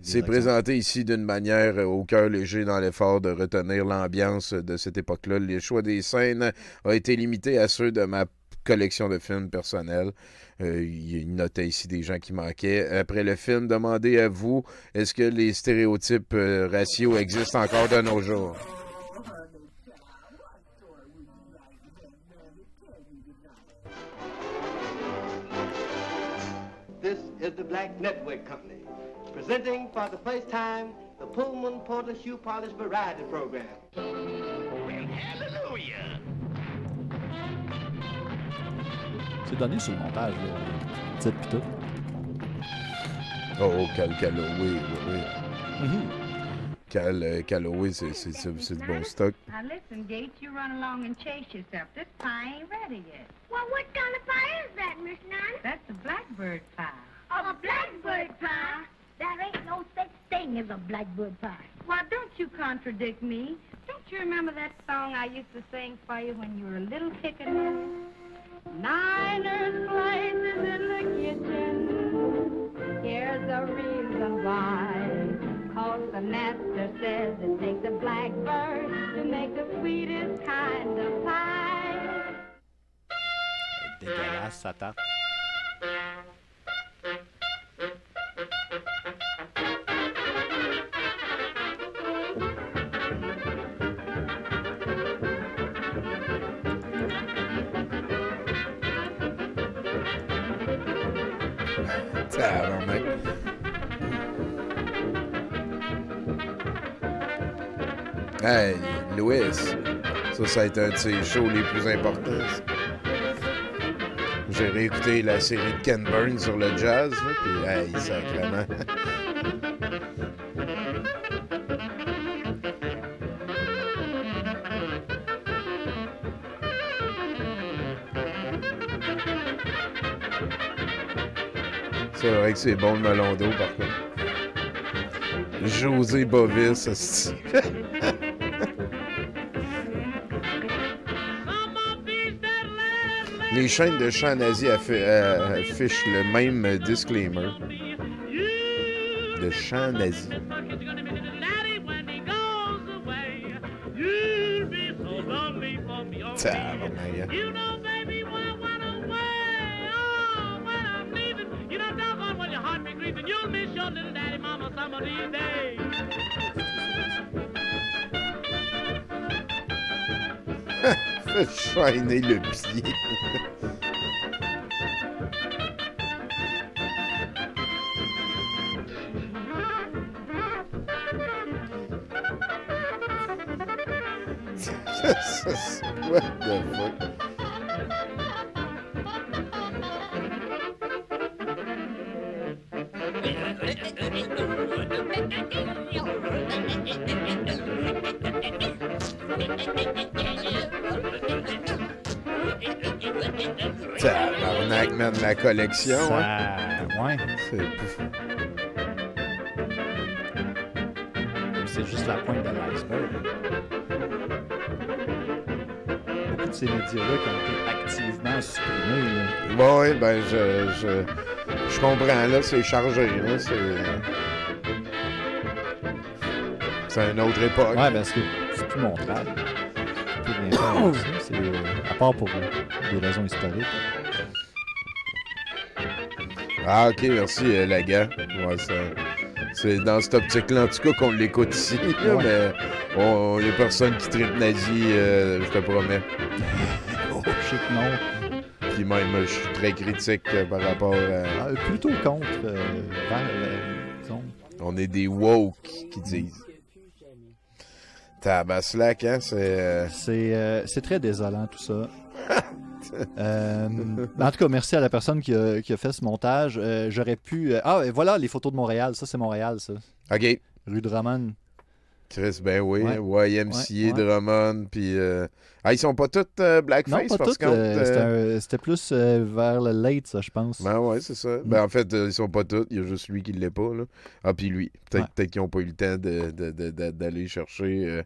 C'est présenté ici d'une manière au cœur léger dans l'effort de retenir l'ambiance de cette époque-là. Le choix des scènes a été limité à ceux de ma collection de films personnels. Il notait ici des gens qui manquaient. Après le film, demandez à vous, est-ce que les stéréotypes raciaux existent encore de nos jours? This is the Black Network Company, presenting for the first time the Pullman Porter Shoe Polish Variety Program. Well, hallelujah! C'est donné sur le montage, là. Titre pis tout. Oh, Calloway, oui. Calloway, c'est du bon stock. Now listen, Gates, you run along and chase yourself. This pie ain't ready yet. Well, what kind of pie is that, Miss Nunn? That's a blackbird pie. Oh, a blackbird pie? There ain't no such thing as a blackbird pie. Why, don't you contradict me. Don't you remember that song I used to sing for you when you were a little pickaninny? Niners places in the kitchen. Here's the reason why. 'Cause the master says it takes a blackbird to make the sweetest kind of pie. Dégueulasse, ça tape. Hey, Louis, ça a été un de ses shows les plus importants. J'ai réécouté la série de Ken Burns sur le jazz, là, puis hey, sacrément. C'est vrai que c'est bon le melon d'eau, par contre. José Bovis, asti. Les chaînes de chants nazis affichent le même disclaimer. De chants nazis. Tabarnak. Chaîner le pied. What the fuck? Tabarnak, man, la collection. Ouais. C'est... C'est juste la pointe de l'iceberg. Beaucoup de ces médias-là qui ont été activement supprimés. Là. Bon, oui, ben, je comprends, là, c'est chargé, là, c'est une autre époque. Ouais, parce que c'est plus montrable. C'est plus bien faire aussi, c'est, à part pour des raisons historiques. Ah, ok, merci, Laga. Ouais, ça... C'est dans cette optique-là, en tout cas, qu'on l'écoute ici, là, Ouais. mais il n'y a personne qui tripe nazi, je te promets. Oh, je sais que non. Puis même, je suis très critique par rapport à... Plutôt contre, disons. On est des woke qui disent. Tabaslac, hein, c'est... C'est très désolant, tout ça. En tout cas, merci à la personne qui a fait ce montage. J'aurais pu... et voilà, les photos de Montréal. Ça, c'est Montréal, ça. OK. Rue Drummond. Chris, ben oui, Ouais. YMCA, Drummond, puis... ils sont pas tous blackface, Non, pas parce toutes. C'était plus vers le late, ça, je pense. Ben ouais, c'est ça. Ben en fait, ils sont pas tous. Il y a juste lui qui l'est pas, là. Ah, puis lui. Peut-être qu'ils n'ont pas eu le temps d'aller chercher...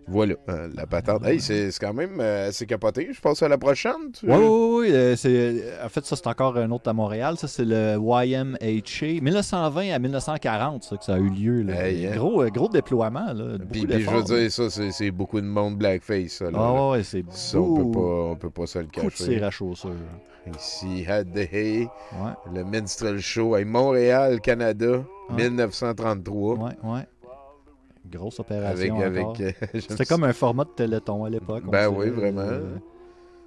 Voilà, la patente. Hey, c'est quand même assez capoté. Je passe à la prochaine. Oui. En fait, ça, c'est encore un autre à Montréal. Ça, c'est le YMHA. 1920 à 1940, ça, que ça a eu lieu. Là. Hey, hein? Gros déploiement. Là, puis je veux dire, ça, c'est beaucoup de monde blackface. Ça, là. Ah ouais, c'est ça, beau. on peut pas se le cacher. Coup de cire à chaussures. Ici, Had the Hay, Ouais. le Minstrel Show. Hey, Montréal, Canada, 1933. Ouais. Grosse opération. Avec C'était comme un format de Téléthon à l'époque. Ben oui, vraiment.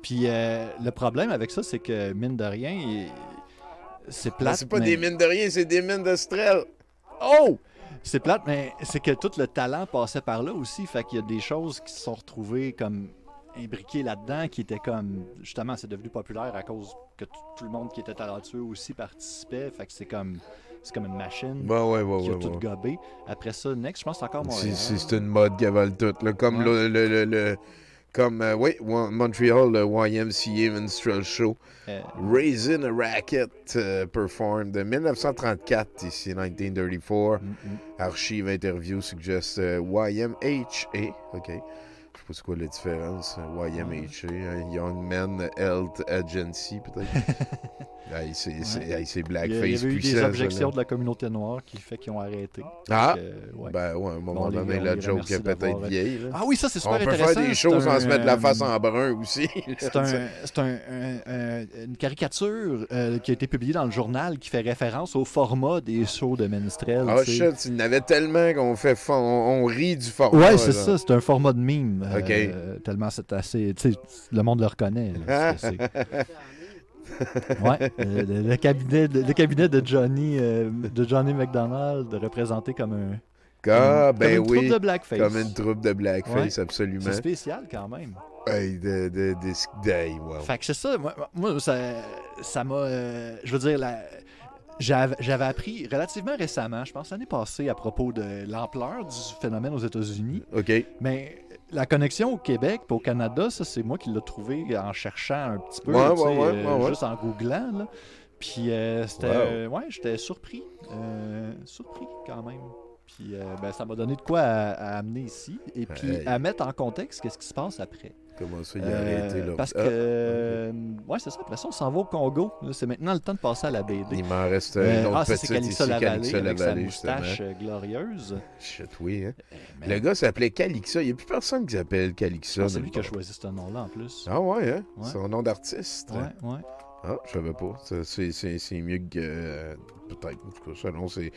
Puis le problème avec ça, c'est que, mine de rien, c'est plate. C'est pas des mines de rien, c'est des mines d'Estrel. Oh! C'est plate, mais c'est que tout le talent passait par là aussi. Fait qu'il y a des choses qui se sont retrouvées comme imbriquées là-dedans, qui étaient comme... Justement, c'est devenu populaire à cause que tout le monde qui était talentueux aussi participait. Fait que c'est comme une machine qui a tout gobé. Après ça, next, je pense que c'est encore Montréal. C'est une mode qui avale tout. Là, comme Montreal, le YMCA Minstrel Show. Raising a Racket performed en 1934, ici, 1934. Archive interview suggest YMHA. OK. Je sais pas c'est quoi la différence. YMHA, Young Men Health Agency, peut-être. C'est blackface puissant. Il y avait eu des objections de la communauté noire qui fait qu'ils ont arrêté. Ah! Ouais. Ben ouais, à un moment donné, la joke est peut-être vieille. Là. Ah oui, ça c'est super on intéressant. On peut faire des choses sans se mettre la face en brun aussi. C'est une caricature qui a été publiée dans le journal qui fait référence au format des shows de Minstrel. Ah shit, il y en avait tellement on rit du format. Ouais, c'est ça, c'est un format de mime. OK. Tellement c'est assez... Tu sais, le monde le reconnaît. Là, ouais, le cabinet de Johnny McDonald représenté comme Ah, comme ben une oui. troupe de blackface. Comme une troupe de blackface, Ouais. absolument. C'est spécial quand même. Hey, wow. Fait que c'est ça. Moi ça m'a. Je veux dire, j'avais appris relativement récemment, je pense l'année passée, à propos de l'ampleur du phénomène aux États-Unis. OK. Mais la connexion au Québec et au Canada, ça, c'est moi qui l'ai trouvé en cherchant un petit peu, Ouais, tu sais, ouais. juste en googlant. Là. Puis c'était. Ouais, j'étais surpris. Surpris quand même. Puis ben, ça m'a donné de quoi à amener ici. Et puis à mettre en contexte qu'est-ce qui se passe après. Comment ça, il a arrêté là? Parce que. Ouais, c'est ça. Après ça, on s'en va au Congo. Là, c'est maintenant le temps de passer à la BD. Il m'en reste une autre c'est petite Calixa ici, Lavallée, Calixa avec sa Lavallée, moustache justement. glorieuse. Shit, oui, hein? Mais Le gars s'appelait Calixa. Il n'y a plus personne qui s'appelle Calixa. c'est lui qui a choisi ce nom-là en plus. Ah ouais, hein? Ouais. Son nom d'artiste. Ouais. Ah, je savais pas. C'est mieux que... peut-être, en tout cas, selon ses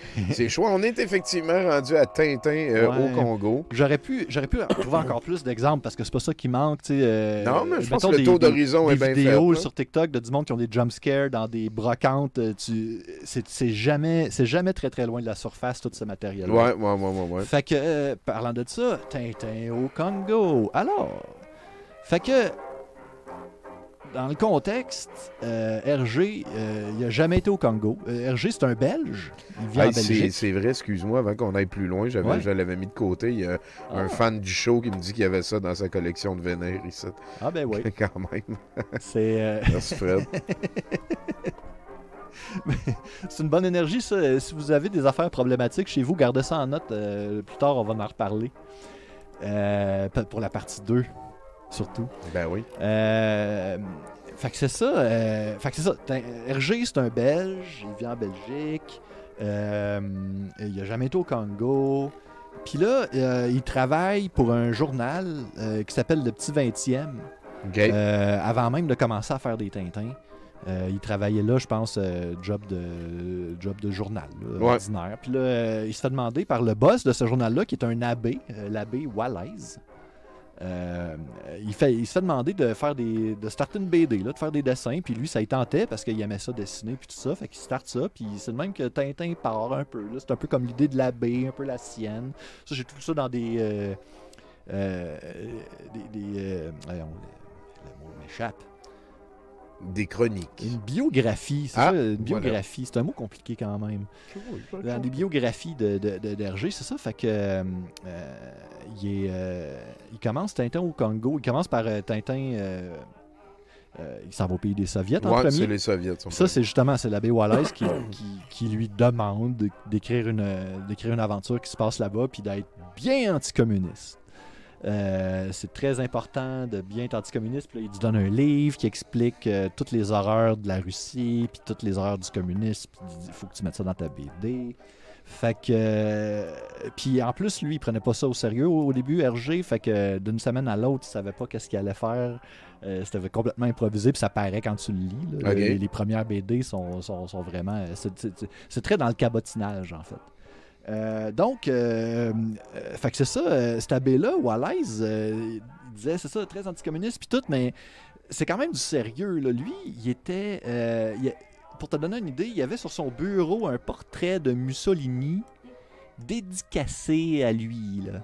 choix. On est effectivement rendu à Tintin au Congo. J'aurais pu trouver encore plus d'exemples parce que c'est pas ça qui manque. Non, mais je pense mettons que le taux d'horizon est bien fait. Des vidéos là. sur TikTok de du monde qui ont des jumpscares dans des brocantes. C'est jamais très très loin de la surface, tout ce matériel-là. Ouais. Fait que, parlant de ça, Tintin au Congo. Alors, fait que, dans le contexte, Hergé, il n'a jamais été au Congo. Hergé, c'est un Belge. Il vit en Belgique. C'est vrai, excuse-moi, avant qu'on aille plus loin, je l'avais mis de côté. Il y a un fan du show qui me dit qu'il y avait ça dans sa collection de vénère ici. Ah ben oui. Quand même. C'est... Merci Fred. C'est une bonne énergie, ça. Si vous avez des affaires problématiques chez vous, gardez ça en note. Plus tard, on va en reparler. Pour la partie 2, surtout. Ben oui. Fait que c'est ça. Hergé, c'est un Belge. Il vit en Belgique. Il n'a jamais été au Congo. Puis là, il travaille pour un journal qui s'appelle Le Petit 20e. Okay. Avant même de commencer à faire des Tintins. Il travaillait là, je pense, job de journal ordinaire. Puis là, il se fait demander par le boss de ce journal-là, qui est un abbé, l'abbé Wallace. Il se fait demander de starter une BD, là, de faire des dessins. Puis lui, ça y tentait parce qu'il aimait ça dessiner puis tout ça. Fait qu'il starte ça. Puis c'est de même que Tintin part un peu. Là. C'est un peu comme l'idée de l'abbé, un peu la sienne. Ça, j'ai tout ça dans le mot m'échappe. Des chroniques. Une biographie, c'est ça, une biographie. Voilà. C'est un mot compliqué quand même. Dans des biographies d'Hergé, c'est ça. Fait que il commence Tintin au Congo. Il commence par Tintin. Il s'en va au pays des Soviets en premier. C'est les Soviets. Ça, c'est justement l'abbé Wallace qui lui demande d'écrire une aventure qui se passe là-bas puis d'être bien anticommuniste. C'est très important de bien être anticommuniste. Puis là, il lui donne un livre qui explique toutes les horreurs de la Russie, puis toutes les horreurs du communisme. Puis il dit, il faut que tu mettes ça dans ta BD. Fait que... puis en plus, lui, il prenait pas ça au sérieux au début, Hergé. Fait que d'une semaine à l'autre, il savait pas qu'est-ce qu'il allait faire. C'était complètement improvisé, puis ça paraît quand tu le lis. Là. Okay. Les premières BD sont vraiment... C'est très dans le cabotinage, en fait. Fait que c'est ça, cet abbé-là, Wallace, il disait, c'est ça, très anticommuniste puis tout, mais c'est quand même du sérieux, là. Lui, il était, pour te donner une idée, il y avait sur son bureau un portrait de Mussolini dédicacé à lui, là.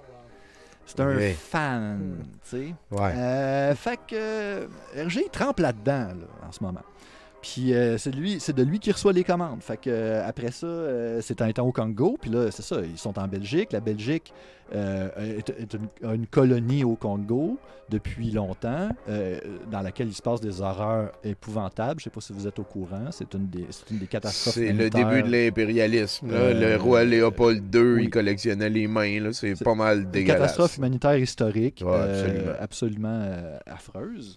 C'est un fan, tu sais. Ouais. Fait que Hergé, il trempe là-dedans, là, en ce moment. Puis c'est de lui qui reçoit les commandes. Fait que après ça, c'est un temps au Congo. Puis là, c'est ça, ils sont en Belgique. La Belgique a une colonie au Congo depuis longtemps, dans laquelle il se passe des horreurs épouvantables. Je ne sais pas si vous êtes au courant. C'est une des catastrophes C'est humanitaires. le début de l'impérialisme. Le roi Léopold II, il collectionnait les mains. Là. C'est pas mal dégueulasse. Une catastrophe humanitaire historique, ouais, absolument affreuse.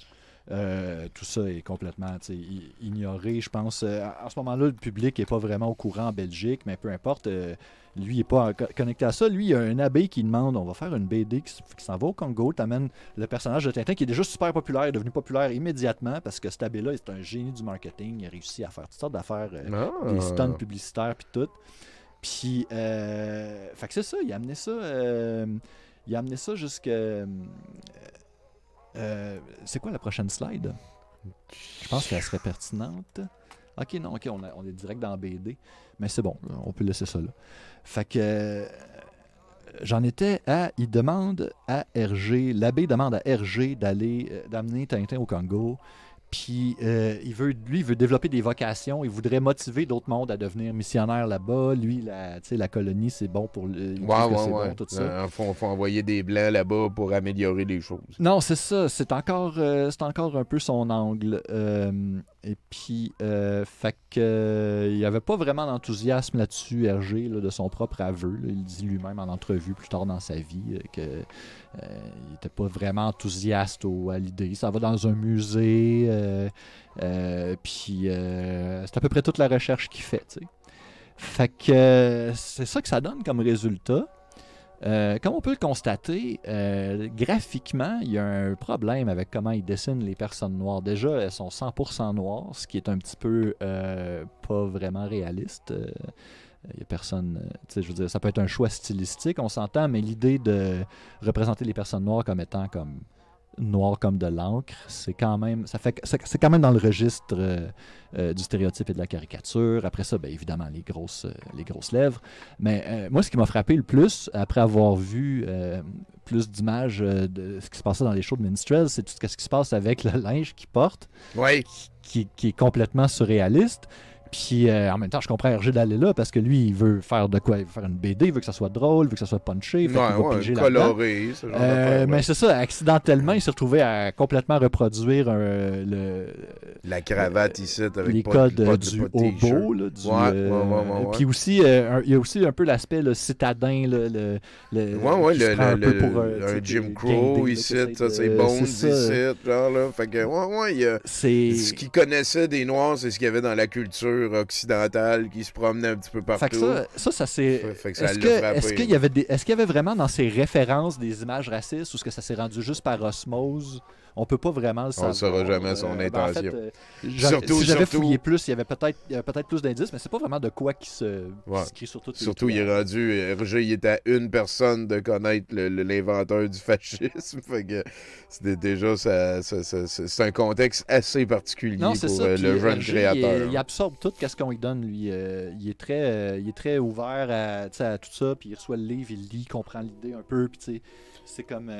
Tout ça est complètement ignoré, je pense. En ce moment-là, le public n'est pas vraiment au courant en Belgique, mais peu importe. Lui, il n'est pas connecté à ça. Lui, il y a un abbé qui demande, on va faire une BD qui s'en va au Congo. T'amènes le personnage de Tintin qui est déjà super populaire, est devenu populaire immédiatement parce que cet abbé-là, c'est un génie du marketing. Il a réussi à faire toutes sortes d'affaires, des stunts publicitaires puis tout. Puis, fait que c'est ça, il a amené ça jusqu'à... c'est quoi la prochaine slide? Je pense qu'elle serait pertinente. Ok, on est direct dans BD. Mais c'est bon, on peut laisser ça là. Fait que j'en étais à... Il demande à Hergé, l'abbé demande à Hergé d'amener Tintin au Congo. Puis il veut développer des vocations. Il voudrait motiver d'autres mondes à devenir missionnaires là-bas. Lui, la colonie, c'est bon pour lui. Bon, tout ça. Faut envoyer des Blancs là-bas pour améliorer les choses. Non, c'est ça. C'est encore un peu son angle. Et puis, fait que, il n'y avait pas vraiment d'enthousiasme là-dessus, Hergé, de son propre aveu. Là. Il dit lui-même en entrevue plus tard dans sa vie qu'il n'était pas vraiment enthousiaste à l'idée. Ça va dans un musée, puis c'est à peu près toute la recherche qu'il fait. T'sais. Fait que c'est ça que ça donne comme résultat. Comme on peut le constater, graphiquement, il y a un problème avec comment il dessine les personnes noires. Déjà, elles sont 100% noires, ce qui est un petit peu pas vraiment réaliste. Il y a personne, je veux dire, ça peut être un choix stylistique, on s'entend, mais l'idée de représenter les personnes noires comme étant comme noires comme de l'encre, c'est quand même dans le registre du stéréotype et de la caricature. Après ça, bien évidemment, les grosses lèvres. Mais moi, ce qui m'a frappé le plus, après avoir vu plus d'images de ce qui se passait dans les shows de minstrels, c'est tout ce qui se passe avec le linge qu'il porte, qui est complètement surréaliste. Puis en même temps, je comprends Hergé d'aller là parce que lui, il veut faire de quoi? Il veut faire une BD, il veut que ça soit drôle, il veut que ça soit punché, il va piger coloré, ce genre d'affaire, mais c'est ça, accidentellement, il s'est retrouvé à complètement reproduire la cravate ici avec les codes du hobo. Puis aussi, il y a aussi un peu l'aspect citadin, un Jim Crow ici, c'est Bones ici, genre là. Fait que, ce qu'il connaissait des Noirs, c'est ce qu'il y avait dans la culture occidentale qui se promenait un petit peu partout. Fait que ça c'est... Est-ce qu'il y avait vraiment dans ses références des images racistes ou est-ce que ça s'est rendu juste par osmose? On peut pas vraiment le savoir. On ne saura jamais son intention. Si j'avais fouillé plus, il y avait peut-être plus d'indices, mais c'est pas vraiment de quoi qui se crie sur toutes les Surtout, toiles. il est rendu... Hergé, il était à une personne de connaître l'inventeur du fascisme. Fait que déjà, c'est un contexte assez particulier pour le jeune créateur. Il absorbe tout ce qu'on lui donne, lui. Il est très ouvert à tout ça, puis il reçoit le livre, il lit, il comprend l'idée un peu, puis tu sais... C'est comme.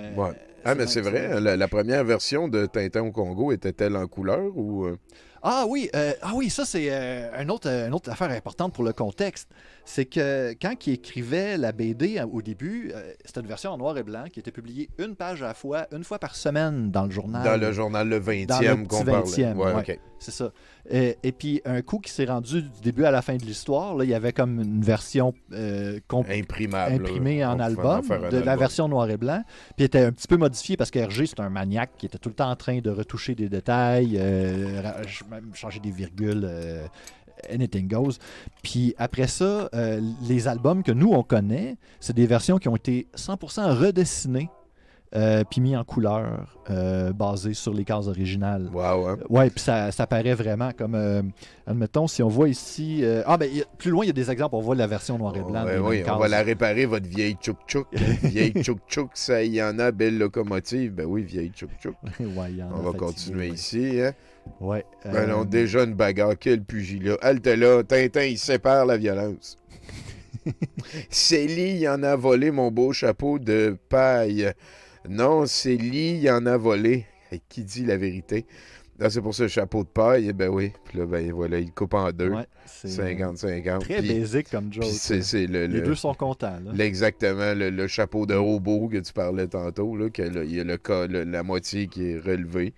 Mais c'est vrai, la première version de Tintin au Congo était-elle en couleur ou. Ah oui, ça c'est une autre affaire importante pour le contexte. C'est que quand il écrivait la BD au début, c'était une version en noir et blanc qui était publiée une page à la fois, une fois par semaine dans le journal. Dans le journal Le 20e qu'on parlait. Ouais, okay. C'est ça. Et puis un coup qui s'est rendu du début à la fin de l'histoire, là, il y avait comme une version imprimée en album de la version noir et blanc. Puis elle était un petit peu modifiée parce qu'Hergé, c'est un maniaque qui était tout le temps en train de retoucher des détails, même changer des virgules. Anything goes. Puis après ça, les albums que nous, on connaît, c'est des versions qui ont été 100% redessinées puis mis en couleur, basées sur les cases originales. Wow, ouais, puis ça paraît vraiment comme... admettons, si on voit ici... plus loin, il y a des exemples, on voit la version noir et blanc. Oui, on va la réparer, votre vieille tchouk-tchouk. Vieille tchouk-tchouk, ça, il y en a, belle locomotive. Ben oui, vieille tchouk-tchouk. On va continuer ici, hein. Ouais. Non, déjà une bagarre, quel pugilat. Halte là, Tintin, il sépare la violence. Célie, il en a volé mon beau chapeau de paille. Non, Célie, il en a volé. Qui dit la vérité? Là, c'est pour ce chapeau de paille. Ben oui. Puis là, ben voilà, il coupe en deux. Ouais, 50-50. Très basique comme joke. Les deux sont contents. Là. Exactement. Le chapeau de robot que tu parlais tantôt, là, il y a la moitié qui est relevée.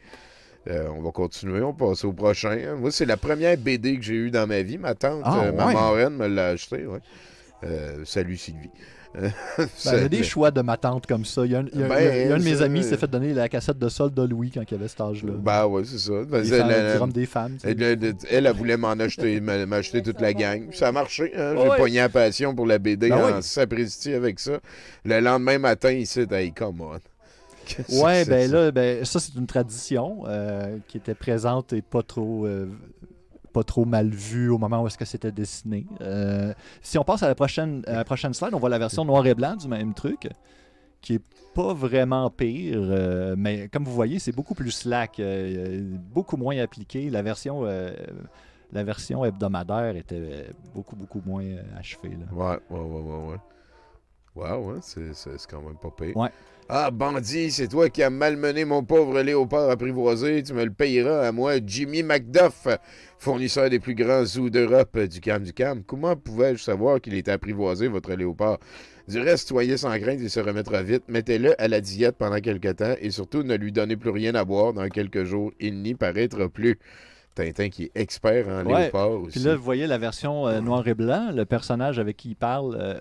On va continuer, on passe au prochain. Moi, c'est la première BD que j'ai eue dans ma vie. Ma tante, ma marraine me l'a acheté. Ouais. Salut Sylvie. Il y a des choix de ma tante comme ça. Il y a un de mes amis qui s'est fait donner la cassette de solde de Louis quand il avait cet âge-là. Ben oui, c'est ça. Des femmes. Elle voulait m'acheter toute la gang. Ça a marché. Hein? J'ai pogné la passion pour la BD en sapristi avec ça. Le lendemain matin, ici, hey, come on. Ouais, ça c'est une tradition qui était présente et pas trop mal vue au moment où est-ce que c'était dessiné. Si on passe à la prochaine slide, on voit la version noir et blanc du même truc, qui est pas vraiment pire, mais comme vous voyez, c'est beaucoup plus slack, beaucoup moins appliqué. La version hebdomadaire était beaucoup moins achevée. Là. Ouais. Wow, hein, c'est quand même pas pire. Ouais. Ah, bandit, c'est toi qui as malmené mon pauvre léopard apprivoisé. Tu me le payeras à moi, Jimmy Macduff, fournisseur des plus grands zoos d'Europe du Cam. Comment pouvais-je savoir qu'il était apprivoisé, votre léopard? Du reste, soyez sans crainte, il se remettra vite. Mettez-le à la diète pendant quelque temps et surtout ne lui donnez plus rien à boire. Dans quelques jours, il n'y paraîtra plus. Tintin qui est expert en léopard aussi. Puis là, vous voyez la version noir et blanc, le personnage avec qui il parle,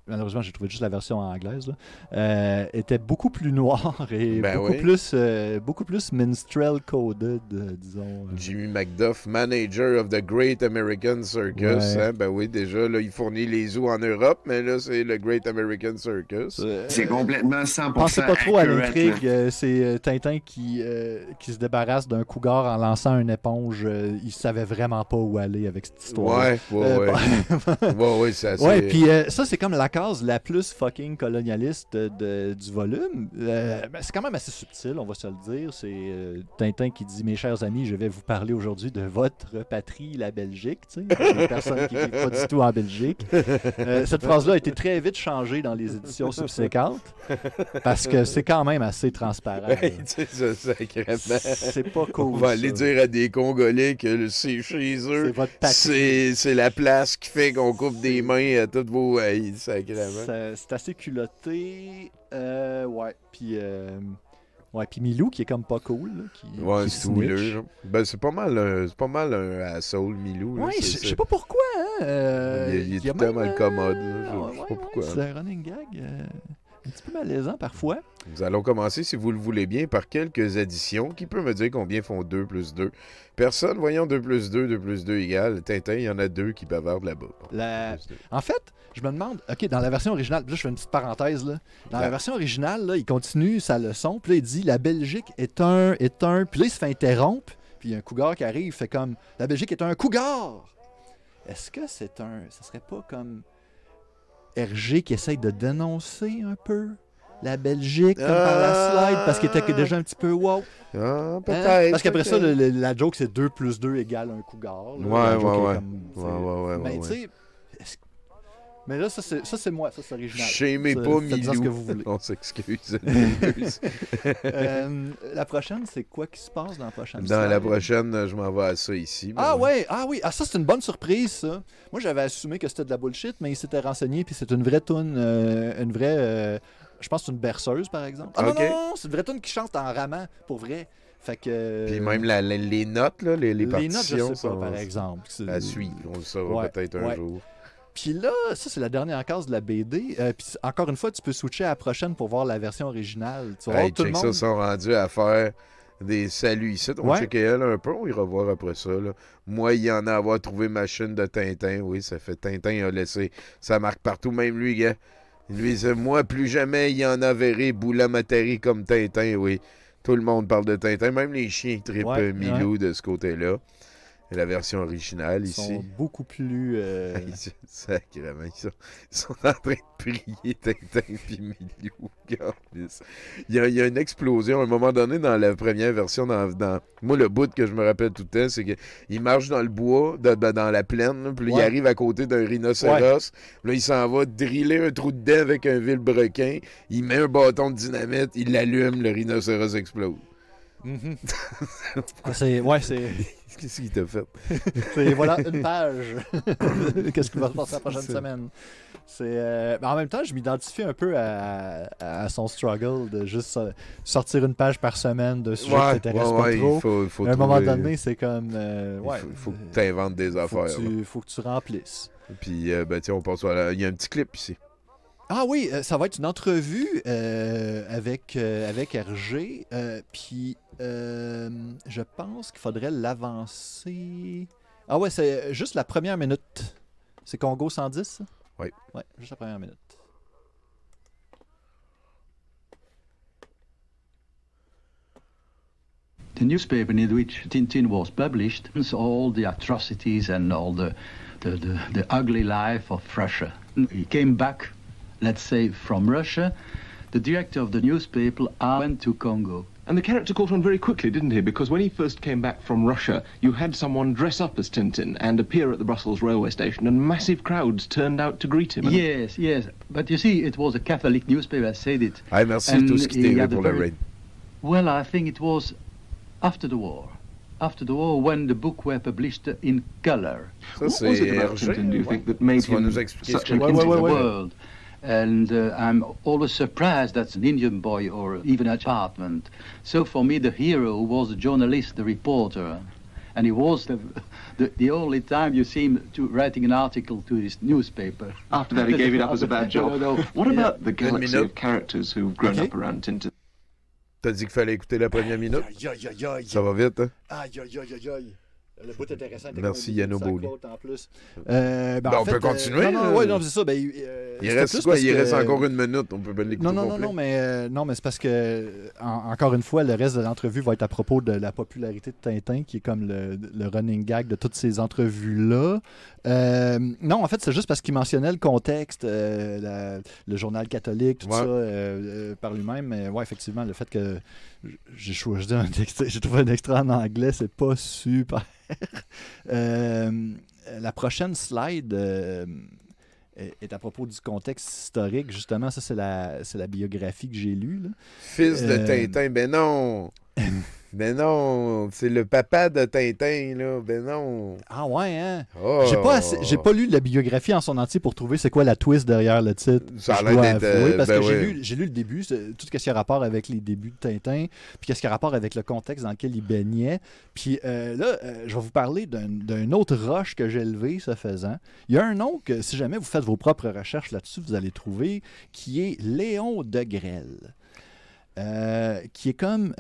malheureusement j'ai trouvé juste la version anglaise, là, était beaucoup plus noir et beaucoup plus minstrel coded, disons. Jimmy Macduff, manager of the Great American Circus. Ouais. Hein? Ben oui, déjà, là, il fournit les zoos en Europe, mais là, c'est le Great American Circus. C'est complètement 100% Pensez pas trop à accurate, l'intrigue. C'est Tintin qui se débarrasse d'un cougar en lançant une éponge. Il savait vraiment pas où aller avec cette histoire. Ouais, c'est assez... Ouais, puis ça, c'est comme la case la plus fucking colonialiste du volume. C'est quand même assez subtil, on va se le dire. C'est Tintin qui dit « Mes chers amis, je vais vous parler aujourd'hui de votre patrie, la Belgique. » Tu sais, des personnes qui ne vivent pas du tout en Belgique. Cette phrase-là a été très vite changée dans les éditions subséquentes parce que c'est quand même assez transparent. C'est pas cool. On va aller dire à des Congolais que c'est chez eux. C'est votre patrie. C'est la place qui fait qu'on coupe des mains à toutes vos... C'est assez culotté. Puis Milou qui est comme pas cool. Là, qui c'est houleux. Ben, c'est pas mal un asshole, Milou. Ouais, je sais pas pourquoi. Hein, il est tellement commode. Je sais pas pourquoi. C'est un running gag un petit peu malaisant parfois. Nous allons commencer, si vous le voulez bien, par quelques additions. Qui peut me dire combien font 2 plus 2? Personne, voyons 2 plus 2 égale. Tintin, il y en a 2 qui bavardent là-bas. En fait, je me demande, OK, dans la version originale, là, je fais une petite parenthèse, là. Dans la version originale, là, il continue sa leçon, puis là, il dit « La Belgique est un... » Puis là, il se fait interrompre, puis il y a un cougar qui arrive, il fait comme « La Belgique est un cougar! » Est-ce que ça serait pas comme Hergé qui essaye de dénoncer un peu la Belgique comme par la slide, parce qu'il était déjà un petit peu wow. Ah, peut-être. Hein? Parce qu'après ça, la joke, c'est 2 plus 2 égale un cougar. Là. Ouais. Mais tu sais... Mais là, ça c'est moi, ça c'est original. Chémez pas Milou. Ce que vous voulez. On s'excuse. La prochaine, c'est quoi qui se passe dans la prochaine Dans la prochaine, je m'en vais à ça ici. Oui. Ça c'est une bonne surprise, ça. Moi, j'avais assumé que c'était de la bullshit, mais il s'était renseigné, puis c'est une vraie toune, je pense que c'est une berceuse, par exemple. Ah non, c'est une vraie toune qui chante en ramant, pour vrai. Fait que... Puis même les notes, là, les partitions. Les notes, je sais pas, par exemple. À suivre, on le saura peut-être un jour. Puis là, ça, c'est la dernière case de la BD. Puis encore une fois, tu peux switcher à la prochaine pour voir la version originale. Tu vas voir tout le monde... ça, sont rendus à faire des saluts ici. On va checker elle un peu, on ira voir après ça. Là. Moi, il y en a à avoir trouvé ma chaîne de Tintin. Oui, ça fait Tintin a laissé sa marque partout. Même lui, gars. Lui, c'est moi, plus jamais il y en a verré Boula-Matari comme Tintin, oui. Tout le monde parle de Tintin. Même les chiens trippent Milou de ce côté-là. Et la version originale ici. Ils sont beaucoup plus... Sacrément, ils sont en train de prier Tintin et Milou. Il y a une explosion à un moment donné dans la première version. Moi, le bout que je me rappelle tout le temps, c'est qu'il marche dans le bois, dans la plaine, puis il arrive à côté d'un rhinocéros. Là, il s'en va driller un trou dedans avec un vilebrequin. Il met un bâton de dynamite, il l'allume, le rhinocéros explose. C'est... Qu'est-ce qu'il t'a fait? Voilà une page. Qu'est-ce qui va se passer la prochaine semaine? Mais en même temps, je m'identifie un peu à son struggle de juste sortir une page par semaine de sujets qui t'intéressent pas trop. Faut à un moment donné, c'est comme... il faut que tu inventes des affaires. Faut que tu remplisses. Puis, on passe il y a un petit clip ici. Ah oui, ça va être une entrevue avec Hergé. Puis, je pense qu'il faudrait l'avancer. Ah ouais, c'est juste la première minute. C'est Congo 110, ça? Oui. Ouais, juste la première minute. The newspaper in which Tintin was published, all the atrocities and all the ugly life of Russia. He came back, let's say, from Russia. the director of the newspaper, went to Congo. And the character caught on very quickly, didn't he? Because when he first came back from Russia, you had someone dress up as Tintin and appear at the Brussels railway station, and massive crowds turned out to greet him. Yes, yes. But you see, it was a Catholic newspaper, I said it. Ah, merci tout ce qui t'est pour le raid. Well, I think it was after the war. After the war, when the book were published in color. Ça, c'est Tintin, do you think, that made him such an world? And I'm always surprised that's an Indian boy or even a Chartman. So for me, the hero was the journalist, the reporter. And he was the only time you see him writing an article to his newspaper. After that, he gave it up as a bad job. No. What about the galaxy of characters who've grown up around Tintin? T'as dit qu'il fallait écouter la première minute? Ça va vite, hein? Le bout intéressant. Merci Yanno Boli. En plus. On peut continuer. Non, c'est ça. Il reste quoi? Il reste encore une minute. On peut bien l'écouter. Non, mais c'est parce que, encore une fois, le reste de l'entrevue va être à propos de la popularité de Tintin, qui est comme le running gag de toutes ces entrevues-là. Non, en fait, c'est juste parce qu'il mentionnait le contexte, le journal catholique, tout ça, par lui-même. Mais ouais, effectivement, le fait que j'ai choisi j'ai trouvé un extrait en anglais, c'est pas super. La prochaine slide est à propos du contexte historique. Justement, ça, c'est la biographie que j'ai lue. Là. Fils de Tintin, ben non! Ben non, c'est le papa de Tintin, là. Ben non. Ah ouais, hein? Oh. J'ai pas lu la biographie en son entier pour trouver c'est quoi la twist derrière le titre. Ça a l'air d'être... Parce que j'ai lu le début, tout ce qui a rapport avec les débuts de Tintin, puis qu'est-ce qui a rapport avec le contexte dans lequel il baignait. Puis là, je vais vous parler d'un autre rush que j'ai élevé, ce faisant. Il y a un nom que, si jamais vous faites vos propres recherches là-dessus, vous allez trouver, qui est Léon Degrelle. Qui est comme,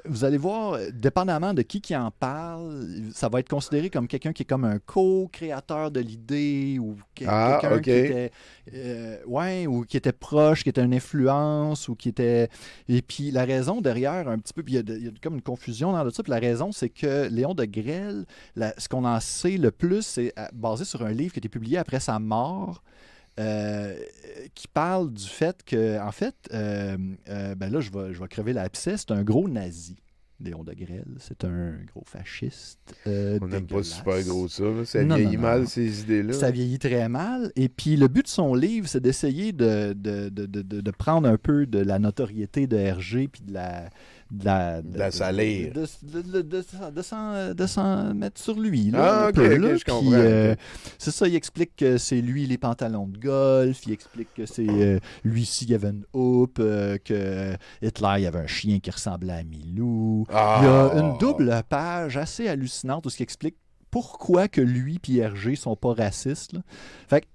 vous allez voir, dépendamment de qui en parle, ça va être considéré comme quelqu'un qui est comme un co-créateur de l'idée ou quelqu'un qui était, ou qui était proche, qui était une influence ou qui était... Et puis la raison derrière, un petit peu, puis il y a comme une confusion dans tout ça, puis la raison, c'est que Léon Degrelle, ce qu'on en sait le plus, c'est basé sur un livre qui a été publié après sa mort, qui parle du fait que, en fait, ben là, je vais crever l'abcès, c'est un gros nazi, Léon Degrelle. C'est un gros fasciste. On n'aime pas super gros ça. Ça vieillit mal, ces idées-là. Ça vieillit très mal. Et puis, le but de son livre, c'est d'essayer de prendre un peu de la notoriété de Hergé, puis de la salir. De s'en mettre sur lui. Là, je comprends. C'est ça, il explique que c'est lui les pantalons de golf, il explique que c'est lui aussi, il y avait une houppe, que Hitler, il y avait un chien qui ressemblait à Milou. Il y a une double page assez hallucinante où ce qui explique pourquoi que lui et Hergé sont pas racistes. Là. Fait que,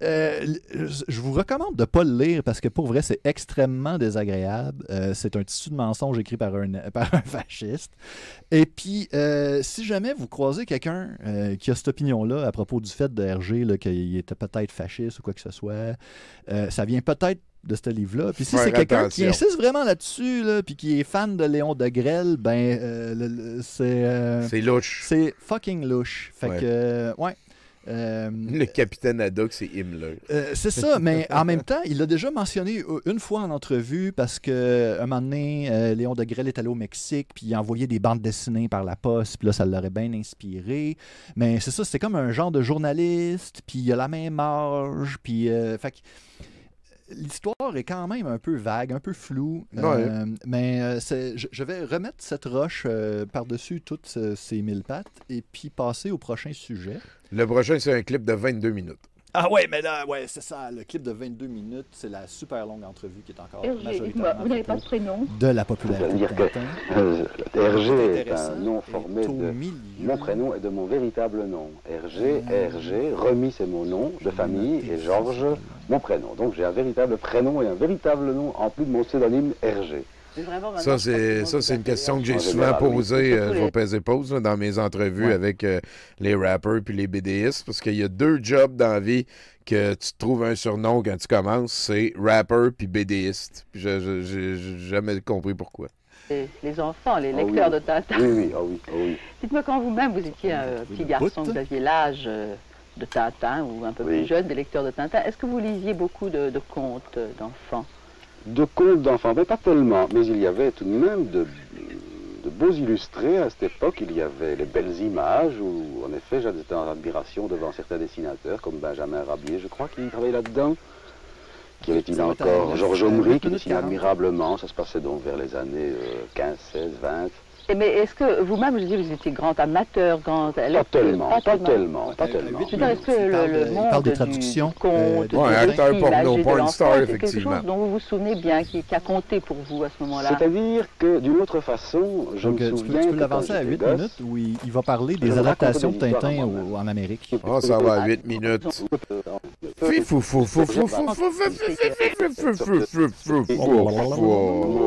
je vous recommande de ne pas le lire parce que pour vrai, c'est extrêmement désagréable. C'est un tissu de mensonge écrit par un fasciste. Et puis, si jamais vous croisez quelqu'un qui a cette opinion-là à propos du fait de Hergé, qu'il était peut-être fasciste ou quoi que ce soit, ça vient peut-être de ce livre-là. Puis si c'est quelqu'un qui insiste vraiment là-dessus, là, puis qui est fan de Léon Degrelle, ben c'est louche. C'est fucking louche. Fait que, le capitaine Haddock, c'est Himmler. C'est ça, mais en même temps, il l'a déjà mentionné une fois en entrevue parce qu'un moment donné, Léon Degrelle est allé au Mexique, puis il a envoyé des bandes dessinées par la poste, puis là, ça l'aurait bien inspiré. Mais c'est ça, c'était comme un genre de journaliste, puis il a la même âge, puis... fait que, l'histoire est quand même un peu vague, un peu floue, mais je vais remettre cette roche par-dessus toutes ces 1000 pattes et puis passer au prochain sujet. Le prochain, c'est un clip de 22 minutes. Ah ouais, mais là, c'est ça, le clip de 22 minutes, c'est la super longue entrevue qui est encore majoritairement vous n'avez pas de prénom de la popularité de Tintin. Hergé est un nom formé de mon prénom et de mon véritable nom. Hergé, Remy c'est mon nom de famille et Georges mon prénom. Donc j'ai un véritable prénom et un véritable nom en plus de mon pseudonyme Hergé. Ça, c'est une question que j'ai souvent posée, je vais peser pause, dans mes entrevues avec les rappers puis les BDistes, parce qu'il y a deux jobs dans la vie que tu trouves un surnom quand tu commences, c'est rapper puis BDiste. Puis j'ai jamais compris pourquoi. Les enfants, les lecteurs de Tintin. Oui. Dites-moi, quand vous-même, vous étiez un petit garçon, vous aviez l'âge de Tintin, ou un peu plus jeune, des lecteurs de Tintin, est-ce que vous lisiez beaucoup de contes d'enfants? De contes d'enfants, mais pas tellement. Mais il y avait tout de même de beaux illustrés à cette époque. Il y avait les belles images où, en effet, j'étais en admiration devant certains dessinateurs, comme Benjamin Rabier, je crois, qui travaillait là-dedans. Qui avait-il encore Georges Omri, qui dessinait admirablement. Ça se passait donc vers les années 15, 16, 20. Mais est-ce que vous-même, je dis, vous étiez grand amateur, grand... Pas tellement. Je veux dire, est-ce que le monde des traductions, du conte, acteur porno, porn star, c'est quelque effectivement. chose dont vous vous souvenez bien, qui a compté pour vous à ce moment-là? C'est-à-dire que, d'une autre façon, je me souviens... Tu peux l'avancer à 8 minutes où il va parler des adaptations de Tintin en Amérique. Ah, ça va à 8 minutes.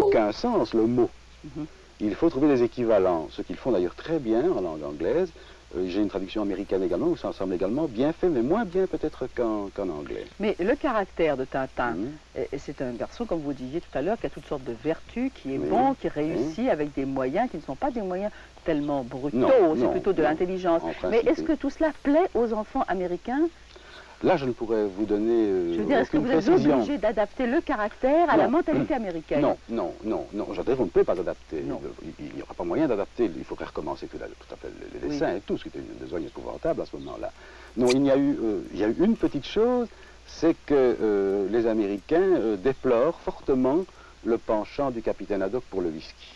Aucun sens, le mot. Il faut trouver des équivalents, ce qu'ils font d'ailleurs très bien en langue anglaise. J'ai une traduction américaine également, où ça semble également bien fait, mais moins bien peut-être qu'en anglais. Mais le caractère de Tintin, c'est un garçon, comme vous disiez tout à l'heure, qui a toutes sortes de vertus, qui est bon, qui réussit avec des moyens qui ne sont pas des moyens tellement brutaux, c'est plutôt de l'intelligence. Mais est-ce que tout cela plaît aux enfants américains? Là, je ne pourrais vous donner je veux dire, est-ce que vous êtes obligé d'adapter le caractère à la mentalité américaine? Non. Je veux dire, on ne peut pas adapter. Il n'y aura pas moyen d'adapter. Il faudrait recommencer tout à fait les dessins et tout, ce qui était une besogne épouvantable à ce moment-là. Non, il y a eu une petite chose, c'est que les Américains déplorent fortement le penchant du capitaine Haddock pour le whisky.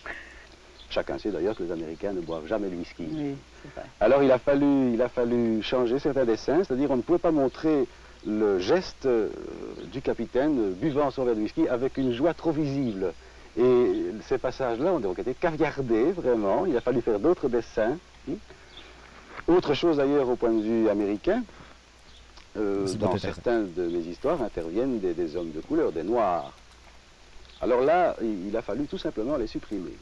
Chacun sait d'ailleurs que les Américains ne boivent jamais le whisky. Oui, c'est vrai. Alors il a fallu changer certains dessins, c'est-à-dire on ne pouvait pas montrer le geste du capitaine buvant son verre de whisky avec une joie trop visible. Et ces passages-là ont donc été caviardés, vraiment. Il a fallu faire d'autres dessins. Autre chose d'ailleurs au point de vue américain, dans certaines de mes histoires interviennent des hommes de couleur, des noirs. Alors là, il a fallu tout simplement les supprimer.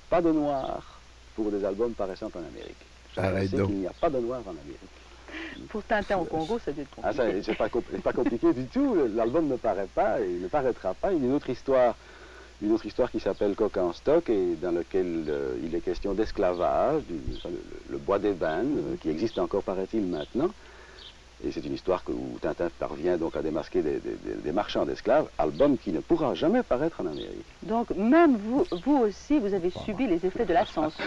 Pas de noir pour des albums paraissant en Amérique. Je sais qu'il n'y a pas de noir en Amérique. Pour Tintin au Congo, ça doit être compliqué. Ah, ça, c'est pas compliqué du tout. L'album ne paraît pas et il ne paraîtra pas. Il y a une autre histoire qui s'appelle Coq en stock et dans laquelle il est question d'esclavage, le bois d'ébène, qui existe encore, paraît-il, maintenant. Et c'est une histoire où Tintin parvient donc à démasquer des marchands d'esclaves, album qui ne pourra jamais paraître en Amérique. Donc même vous aussi, vous avez subi les effets de la censure.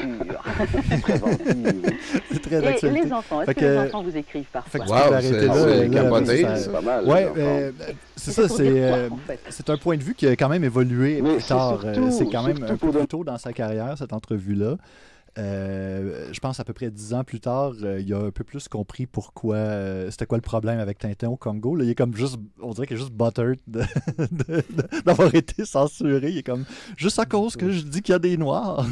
C'est très d'actualité. Et les enfants, est-ce que les enfants vous écrivent parfois? C'est capoté. C'est pas mal. C'est ça, c'est un point de vue qui a quand même évolué plus tard. C'est quand même un peu plus tôt dans sa carrière, cette entrevue-là. Je pense à peu près 10 ans plus tard, il a un peu plus compris pourquoi c'était quoi le problème avec Tintin au Congo. Là, il est comme juste, on dirait qu'il est juste buttered d'avoir été censuré. Il est comme juste à cause que je dis qu'il y a des Noirs.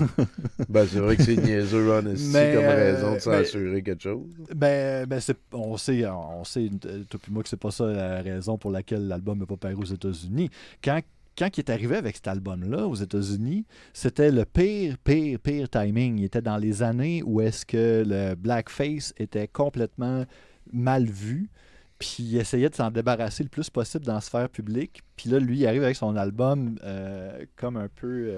C'est vrai que c'est niaiseux, comme raison de censurer quelque chose. On sait, toi puis moi, que c'est pas ça la raison pour laquelle l'album n'est pas paru aux États-Unis. Quand il est arrivé avec cet album-là aux États-Unis, c'était le pire timing. Il était dans les années où est-ce que le blackface était complètement mal vu, puis il essayait de s'en débarrasser le plus possible dans la sphère publique. Puis là, lui, il arrive avec son album comme un peu...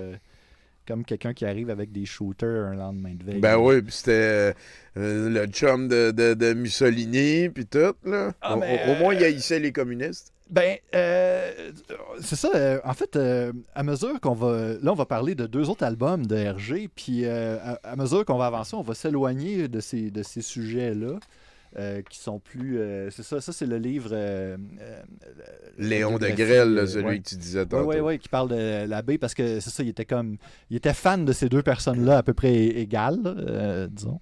comme quelqu'un qui arrive avec des shooters un lendemain de veille. Ben oui, puis c'était le chum de Mussolini, puis tout, là. Au moins, il haïssait les communistes. C'est ça. En fait, à mesure qu'on va... Là, on va parler de 2 autres albums de Hergé, puis à mesure qu'on va avancer, on va s'éloigner de ces sujets-là. Qui sont plus... c'est ça, c'est le livre... Léon de Grelle, celui que tu disais tantôt. Oui, qui parle de l'abbé, parce que c'est ça, il était fan de ces 2 personnes-là à peu près égales, disons.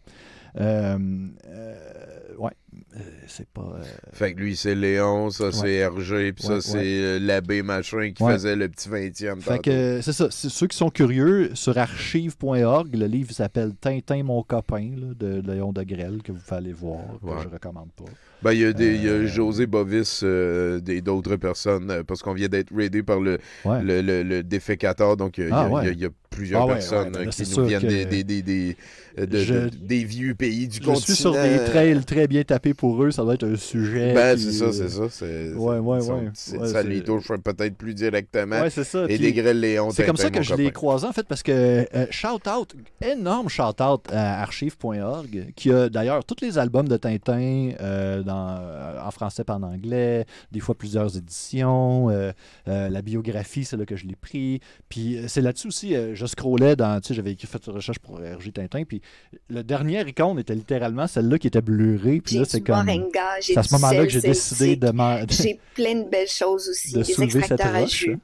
C'est pas... Fait que lui, c'est Léon, ça, c'est Hergé, puis ça, c'est l'abbé machin qui faisait le petit 20e. Fait que c'est ça. C'est ceux qui sont curieux, sur archive.org, le livre s'appelle Tintin, mon copain, là, de Léon de Grelle, que vous pouvez aller voir, que je recommande pas. Il y a José Bovis et d'autres personnes, parce qu'on vient d'être raidé par le défécateur, donc il y a plusieurs personnes qui nous viennent des vieux pays du continent. Je suis sur des trails très bien tapés pour eux, ça doit être un sujet. C'est ça. Ça les touche peut-être plus directement. Ouais, c'est ça. Et dégrèle les hontes. C'est comme ça que je l'ai croisé, en fait, parce que énorme shout-out à archive.org, qui a d'ailleurs tous les albums de Tintin en français et en anglais, des fois plusieurs éditions, la biographie, c'est là que je l'ai pris. Puis c'est là-dessus aussi, je scrollais j'avais fait une recherche pour RG Tintin, puis le dernier icône était littéralement celle-là qui était blurée. Puis là, c'est comme. C'est à ce moment-là que j'ai décidé de J'ai plein de belles choses aussi, des extracteurs à jus.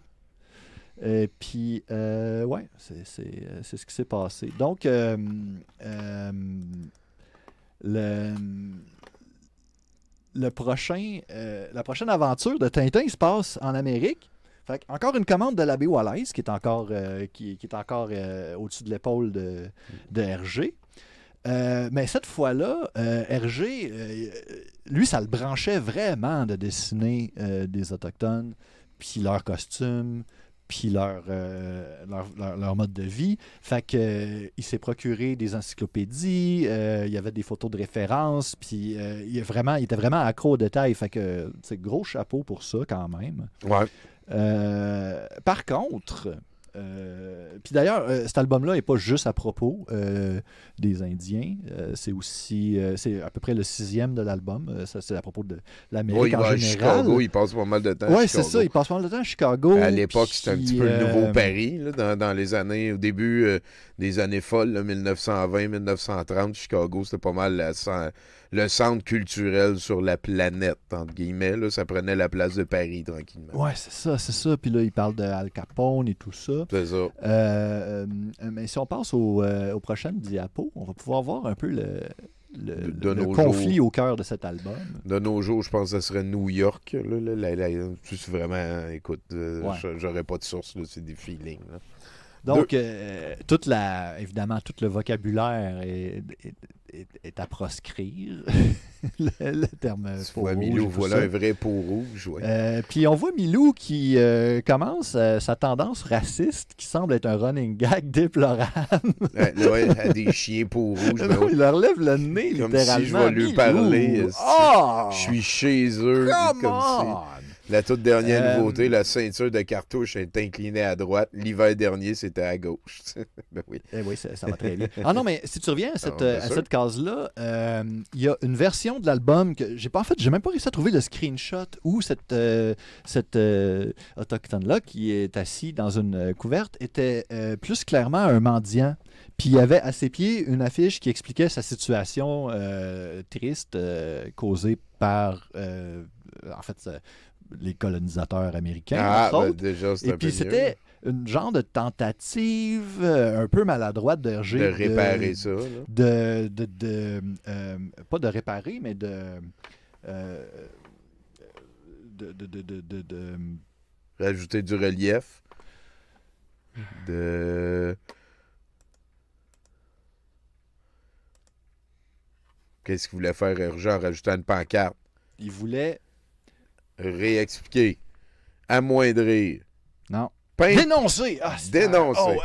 Et puis, ouais, c'est ce qui s'est passé. Donc, la prochaine aventure de Tintin se passe en Amérique. Fait encore une commande de l'abbé Wallace qui est encore, au-dessus de l'épaule de RG. Mais cette fois-là, RG, lui, ça le branchait vraiment de dessiner des Autochtones, puis leurs costumes, puis leur mode de vie. Fait que il s'est procuré des encyclopédies, il y avait des photos de référence, puis il était vraiment accro aux détails. Fait que c'est gros chapeau pour ça quand même. Ouais. Par contre, puis d'ailleurs, cet album-là n'est pas juste à propos des Indiens. C'est aussi, c'est à peu près le 6e de l'album. Ça, c'est à propos de l'Amérique en général. Chicago, il passe pas mal de temps. Oui, c'est ça, il passe pas mal de temps à Chicago. À l'époque, c'était un petit peu le nouveau Paris, là, dans les années, au début des années folles, 1920-1930, Chicago, c'était pas mal le centre culturel sur la planète, entre guillemets. Là, ça prenait la place de Paris, tranquillement. Ouais, c'est ça. Puis là, il parle de Al Capone et tout ça. C'est ça. Mais si on passe aux prochaines diapos, on va pouvoir voir un peu le conflit au cœur de cet album. De nos jours, je pense que ce serait New York. C'est vraiment, écoute, j'aurais pas de source, là, c'est des feelings. Là. Donc, évidemment, tout le vocabulaire est à proscrire. le terme peau rouge. Milou, voilà un vrai peau rouge. Ouais. Puis on voit Milou qui commence sa tendance raciste qui semble être un running gag déplorable. À des chiens peau rouge. Il leur lève le nez, comme littéralement. Si je vais lui parler. Je suis chez eux. La toute dernière nouveauté, la ceinture de cartouche est inclinée à droite. L'hiver dernier, c'était à gauche. Ben oui. Oui, ça va très bien. Ah non, mais si tu reviens à cette case-là, il y a une version de l'album que j'ai même pas réussi à trouver le screenshot où cette autochtone-là, qui est assis dans une couverte, était plus clairement un mendiant. Puis il y avait à ses pieds une affiche qui expliquait sa situation triste causée par, les colonisateurs américains, entre autres. Déjà, et puis c'était une genre de tentative un peu maladroite de RG. De réparer ça. Là. Pas de réparer, mais de rajouter du relief. Qu'est-ce qu'il voulait faire RG en rajoutant une pancarte? Il voulait réexpliquer, amoindrir. Non. Dénoncer! Dénoncer.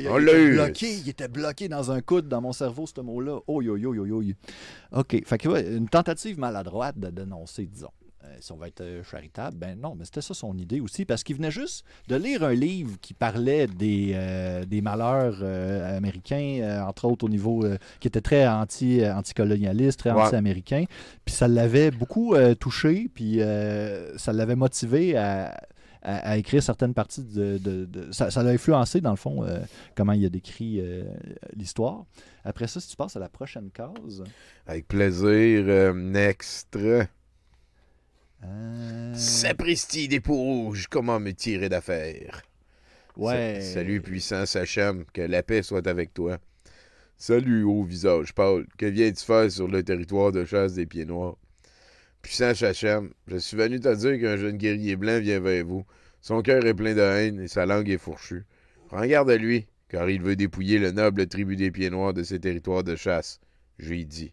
On l'a eu. Il était bloqué dans un coude dans mon cerveau, ce mot-là. OK. Fait que une tentative maladroite de dénoncer, disons. Si on va être charitable, ben non, mais c'était ça son idée aussi, parce qu'il venait juste de lire un livre qui parlait des malheurs américains, entre autres au niveau, qui était très anticolonialiste, très anti-américain, puis ça l'avait beaucoup touché, puis ça l'avait motivé à écrire certaines parties ça l'a influencé, dans le fond, comment il a décrit l'histoire. Après ça, si tu passes à la prochaine case. Avec plaisir, next. Sapristi des peaux rouges, comment me tirer d'affaire? Ouais. Salut, puissant Sachem, que la paix soit avec toi. Salut, haut visage pâle, que viens-tu faire sur le territoire de chasse des Pieds Noirs? Puissant Sachem, je suis venu te dire qu'un jeune guerrier blanc vient vers vous. Son cœur est plein de haine et sa langue est fourchue. Prends garde à lui, car il veut dépouiller le noble tribu des Pieds Noirs de ses territoires de chasse. J'ai dit.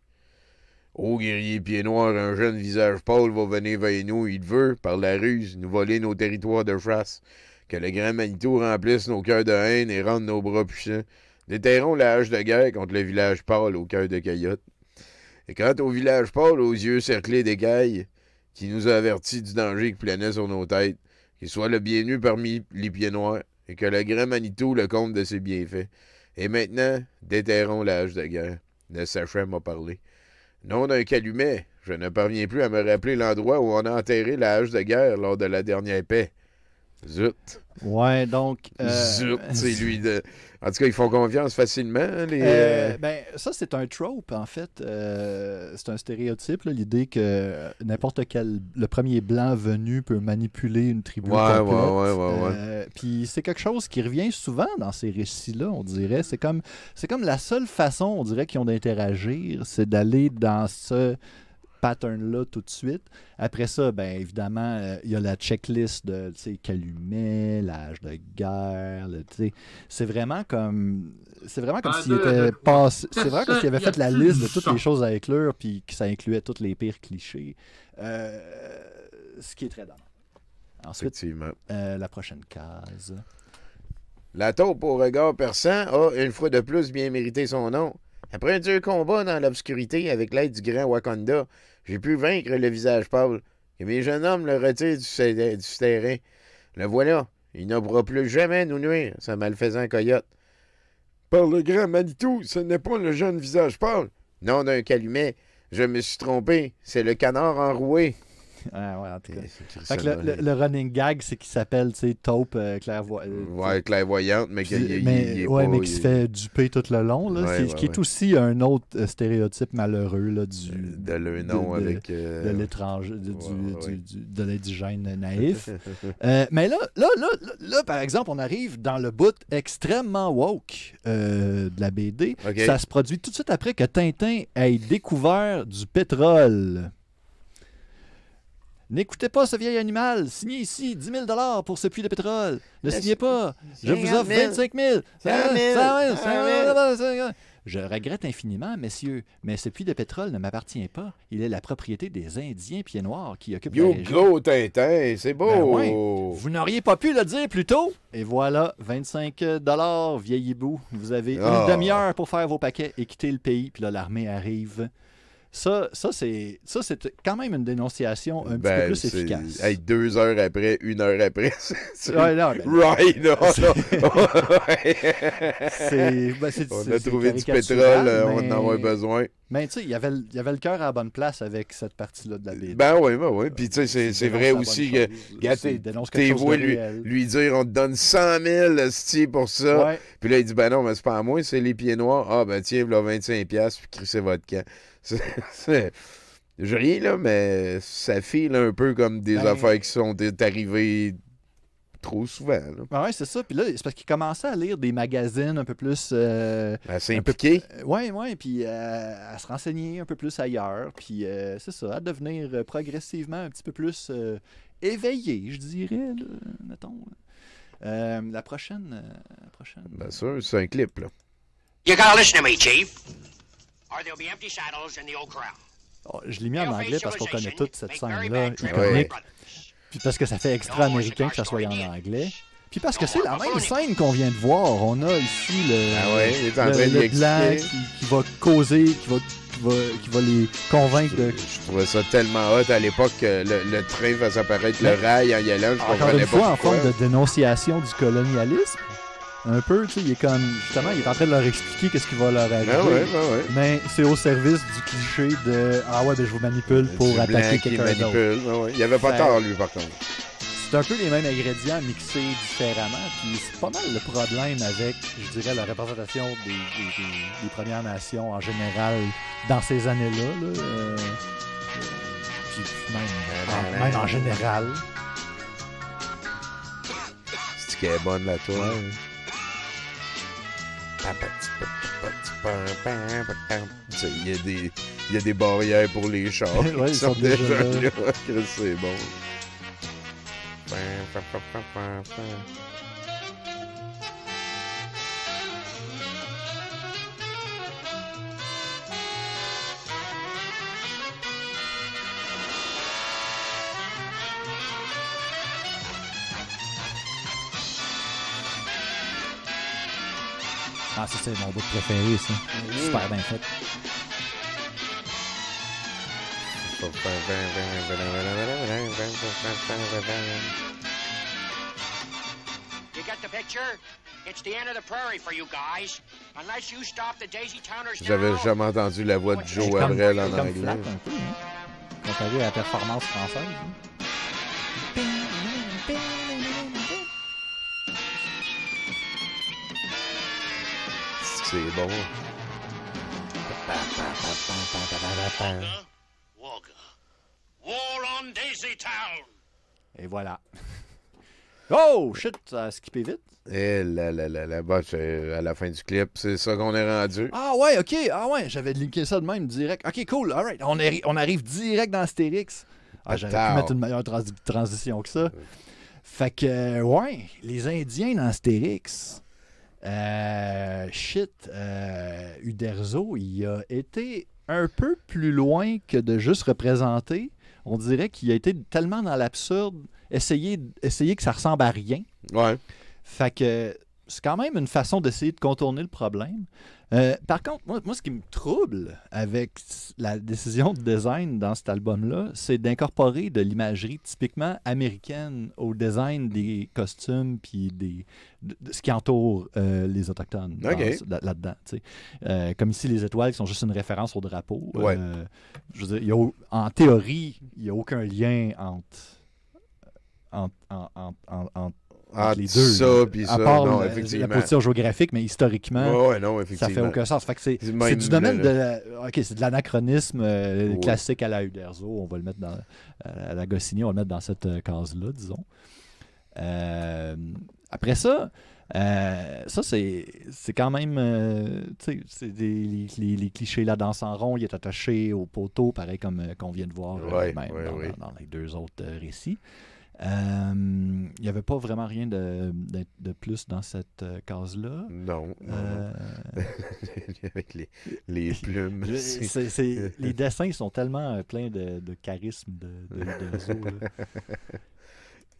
Ô guerrier pieds noirs, un jeune visage pâle va venir vers nous. Il veut, par la ruse, nous voler nos territoires de chasse. Que le grand Manitou remplisse nos cœurs de haine et rende nos bras puissants. Déterrons la hache de guerre contre le village pâle au cœur de Cayotte. Et quant au village pâle aux yeux cerclés d'écailles, qui nous a avertis du danger qui planait sur nos têtes, qu'il soit le bienvenu parmi les pieds noirs, et que le grand Manitou le compte de ses bienfaits. Et maintenant, déterrons la hache de guerre. Le sachet m'a parlé. Nom d'un calumet, je ne parviens plus à me rappeler l'endroit où on a enterré la hache de guerre lors de la dernière paix. Zut. Ouais, donc... Zut, c'est lui de... En tout cas, ils font confiance facilement, Ben, ça, c'est un trope, en fait. C'est un stéréotype, là, l'idée que n'importe quel... Le premier blanc venu peut manipuler une tribu complète. Ouais. Puis c'est quelque chose qui revient souvent dans ces récits-là, on dirait. C'est comme la seule façon, on dirait, qu'ils ont d'interagir, c'est d'aller dans ce pattern-là tout de suite. Après ça, bien évidemment, il y a la checklist de calumet, l'âge de guerre. C'est vraiment comme s'il était passé. C'est vraiment comme s'il avait fait la liste de toutes les choses à inclure, puis que ça incluait tous les pires clichés. Ce qui est très dommage. Ensuite, la prochaine case. La taupe au regard perçant a, une fois de plus, bien mérité son nom. Après un dur combat dans l'obscurité avec l'aide du grand Wakanda, j'ai pu vaincre le visage pâle, et mes jeunes hommes le retirent du terrain. Le voilà, il ne pourra plus jamais nous nuire, ce malfaisant coyote. Par le grand Manitou, ce n'est pas le jeune visage pâle. Non d'un calumet, je me suis trompé, c'est le canard enroué. En tout cas. Fait que le running gag, c'est qu'il s'appelle, Taupe clairvoyante. Clairvoyante, mais qui se fait duper tout le long. Là, qui est aussi un autre stéréotype malheureux là, de leur nom avec... de l'étranger, de l'indigène naïf. Mais là, par exemple, on arrive dans le bout extrêmement woke de la BD. Okay. Ça se produit tout de suite après que Tintin ait découvert du pétrole. N'écoutez pas ce vieil animal. Signez ici 10 000 pour ce puits de pétrole. Ne signez pas. Je vous offre 25 000. Je regrette infiniment, messieurs, mais ce puits de pétrole ne m'appartient pas. Il est la propriété des Indiens pieds noirs qui occupent la région. Gros Tintin, c'est beau. Ben ouais. Vous n'auriez pas pu le dire plus tôt. Et voilà, 25 $, vieil hibou. Vous avez une demi-heure pour faire vos paquets et quitter le pays. Puis là, l'armée arrive. Ça, c'est quand même une dénonciation un petit peu plus efficace. 2 heures après, 1 heure après. On a trouvé du pétrole, on en a besoin. Mais tu sais, il y avait le cœur à la bonne place avec cette partie-là de la BD. Ben oui. Puis tu sais, c'est vrai aussi que t'es voué lui dire on te donne 100 000 pour ça. Ouais. Puis là, il dit ben non, mais c'est pas à moi, c'est les pieds noirs. Ah ben tiens, voilà 25$, puis crissez votre camp. Je ris, là, mais ça file un peu comme des affaires qui sont arrivées trop souvent. Oui, c'est ça. Puis là, c'est parce qu'il commençait à lire des magazines un peu plus... assez impliqués. Oui, puis à se renseigner un peu plus ailleurs. Puis c'est ça, à devenir progressivement un petit peu plus éveillé, je dirais, là, mettons. La prochaine... Bien sûr, c'est un clip, là. You gotta listen to me, Chief. Or there'll be empty saddles in the old corral. Oh, je l'ai mis en anglais parce qu'on connaît toute cette scène-là, iconique. Puis parce que ça fait extra américain que ça soit en anglais. Puis parce que c'est la même scène qu'on vient de voir. On a ici le blanc qui va causer, qui va les convaincre de... Je trouvais ça tellement hot à l'époque que le train fasse apparaître le rail en y allant. Encore une fois, en forme de dénonciation du colonialisme. Un peu, tu sais, il est comme... Justement, il est en train de leur expliquer qu'est-ce qui va leur arriver. Mais c'est au service du cliché de « Ah ouais, ben je vous manipule pour attaquer quelqu'un d'autre. » Il avait pas tort, lui, par contre. C'est un peu les mêmes ingrédients mixés différemment. Puis c'est pas mal le problème avec, je dirais, la représentation des Premières Nations en général dans ces années-là. Puis même en général. C'est qu'elle est bonne, la toile. Il y a des barrières pour les chars qui sont déjà là. C'est bon. Ah, ça, c'est mon bout préféré, ça. Super bien fait. You get the picture? It's the end of the prairie for you guys. Unless you stop the Daisy Towners now. J'avais jamais entendu la voix de Joe Abrel en anglais. Flat, un peu, hein? Comparé à la performance française. Hein? C'est bon. Wogga. War on Daisy Town. Et voilà. Oh, shit, ça a skippé vite. Et là, bah, à la fin du clip, c'est ça qu'on est rendu. Ah ouais, ok. Ah ouais, j'avais linké ça de même direct. Ok, cool, alright. On arrive direct dans Astérix. Ah, j'aurais pu mettre une meilleure transition que ça. Fait que, ouais, les Indiens dans Astérix. Uderzo, il a été un peu plus loin que de juste représenter. On dirait qu'il a été tellement dans l'absurde, essayer que ça ressemble à rien. Ouais. Fait que c'est quand même une façon d'essayer de contourner le problème. Par contre, moi, ce qui me trouble avec la décision de design dans cet album-là, c'est d'incorporer de l'imagerie typiquement américaine au design des costumes puis de ce qui entoure les Autochtones là-dedans. Comme ici, les étoiles qui sont juste une référence au drapeau. Ouais. Je veux dire, en théorie, il n'y a aucun lien entre les deux. Ça, puis ça, part non, effectivement. La position géographique, mais historiquement, non, ça fait aucun sens. Fait que c'est du domaine c'est de l'anachronisme classique à la Uderzo. On va le mettre à la Goscinny, on va le mettre dans cette case-là, disons. Après ça, c'est quand même, c'est les clichés, la danse en rond, il est attaché au poteau, pareil comme qu'on vient de voir dans les deux autres récits. Il n'y avait pas vraiment rien de plus dans cette case-là. Non. Avec les plumes. Les dessins sont tellement pleins de charisme de Zo.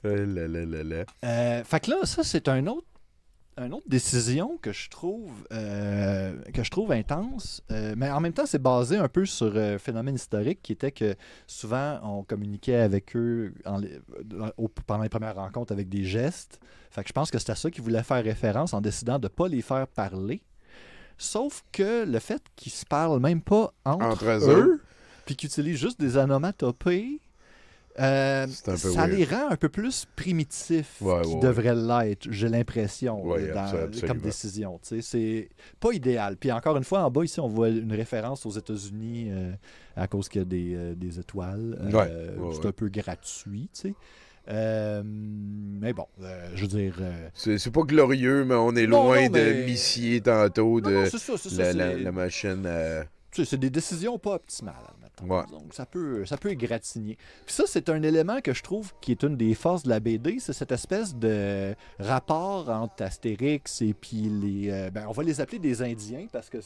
Fait que là, ça, c'est une autre décision que je trouve intense, mais en même temps, c'est basé un peu sur un phénomène historique qui était que souvent, on communiquait avec eux pendant les premières rencontres avec des gestes. Fait que je pense que c'était à ça qu'ils voulaient faire référence en décidant de ne pas les faire parler. Sauf que le fait qu'ils se parlent même pas entre eux, puis qu'ils utilisent juste des onomatopées, ça les rend un peu plus primitifs qu'ils devraient l'être, j'ai l'impression, comme décision. C'est pas idéal. Puis encore une fois, en bas, ici, on voit une référence aux États-Unis à cause qu'il y a des étoiles. C'est un peu gratuit, tu sais. Mais bon, je veux dire... C'est pas glorieux, mais on est loin de Missier tantôt, la machine... C'est des décisions pas optimales, admettons. Donc, ça peut égratigner. Puis ça, c'est un élément que je trouve qui est une des forces de la BD, c'est cette espèce de rapport entre Astérix et puis les... on va les appeler des Indiens, parce que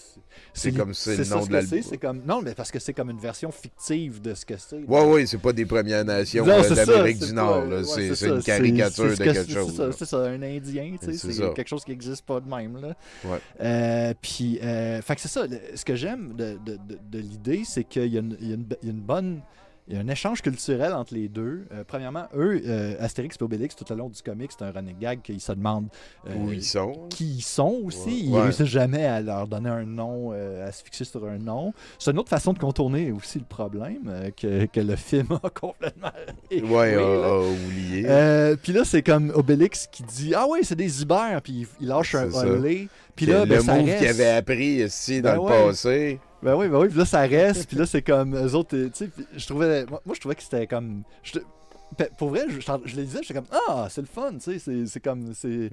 c'est comme c'est le nom de l'album. Non, mais parce que c'est comme une version fictive de ce que c'est. Oui, c'est pas des Premières Nations d'Amérique du Nord. C'est une caricature de quelque chose. C'est ça, un Indien, c'est quelque chose qui n'existe pas de même. Là. Puis, fait que c'est ça, ce que j'aime de l'idée, c'est qu'il y a une bonne... Il y a un échange culturel entre les deux. Premièrement, eux, Astérix et Obélix, tout au long du comic, c'est un running gag qu'ils se demandent où ils sont. Qui ils sont aussi. Ils ne réussissent jamais à leur donner un nom, à se fixer sur un nom. C'est une autre façon de contourner aussi le problème que le film a complètement oublié. Puis là, c'est comme Obélix qui dit « Ah oui, c'est des Ibères », puis il lâche un olé. Puis là, le move qu'il avait appris ici dans le passé. Ben oui, puis là ça reste, puis là c'est comme eux autres, tu sais, je trouvais que c'était comme, pour vrai, je les disais, j'étais comme, c'est le fun, tu sais, c'est comme, c'est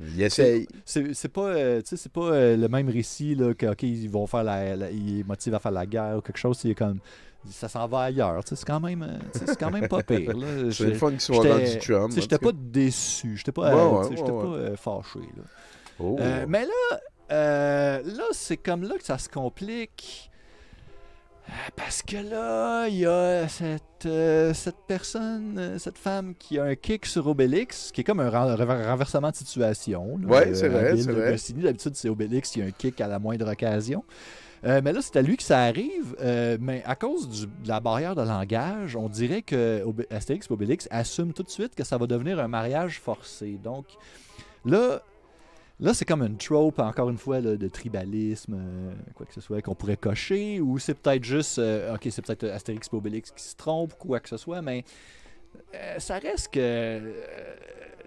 pas, tu sais, c'est pas le même récit, là, que, ok, ils vont faire ils motivent à faire la guerre ou quelque chose, c'est comme, ça s'en va ailleurs, tu sais, c'est quand même pas pire, là. C'est le fun qu'ils soient dans du chum. J'étais pas déçu, j'étais pas fâché, là. Mais là, c'est comme là que ça se complique. Parce que là, il y a cette personne, cette femme qui a un kick sur Obélix, qui est comme un renversement de situation. Oui, c'est vrai, c'est vrai. D'habitude, c'est Obélix qui a un kick à la moindre occasion. Mais là, c'est à lui que ça arrive, mais à cause de la barrière de langage, on dirait que Astérix et Obélix assument tout de suite que ça va devenir un mariage forcé. Donc, là c'est comme une trope, encore une fois, là, de tribalisme, quoi que ce soit, qu'on pourrait cocher, ou c'est peut-être juste, ok, c'est peut-être Astérix et Obélix qui se trompent, quoi que ce soit, mais ça reste que...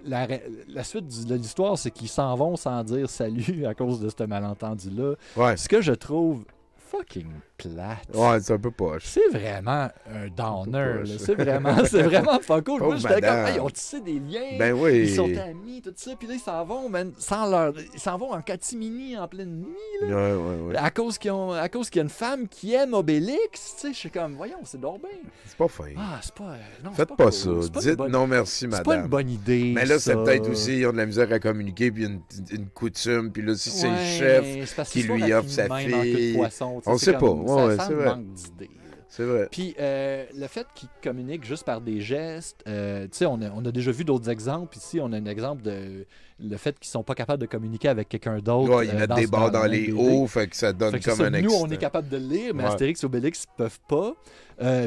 La suite de l'histoire, c'est qu'ils s'en vont sans dire salut à cause de ce malentendu-là. Ouais. Ce que je trouve fucking plate. Ouais, c'est un peu poche. C'est vraiment un downer. C'est vraiment pas cool. Moi, j'étais comme, ils ont tissé des liens. Ben oui. Ils sont amis, tout ça. Puis là, ils s'en vont, man, ils s'en vont en catimini en pleine nuit. Là, ouais. À cause qu'il y a une femme qui aime Obélix. Tu sais, je suis comme, voyons, c'est donc bien. C'est pas fin. Ah, c'est pas. Non, faites c'est pas cool. ça. Dites non merci, madame. C'est pas une bonne idée. Mais là, ça. c'est peut-être aussi, ils ont de la misère à communiquer, puis une coutume. Puis là, si c'est le chef qui lui offre sa fille. On sait pas. Ça semble manque d'idées. C'est vrai. Puis le fait qu'ils communiquent juste par des gestes, tu sais, on a déjà vu d'autres exemples. Ici, on a un exemple de le fait qu'ils sont pas capables de communiquer avec quelqu'un d'autre. Ouais, ils mettent des barres dans les hauts, fait que ça donne comme un Nous, on est capable de le lire, mais Astérix et Obélix ne peuvent pas.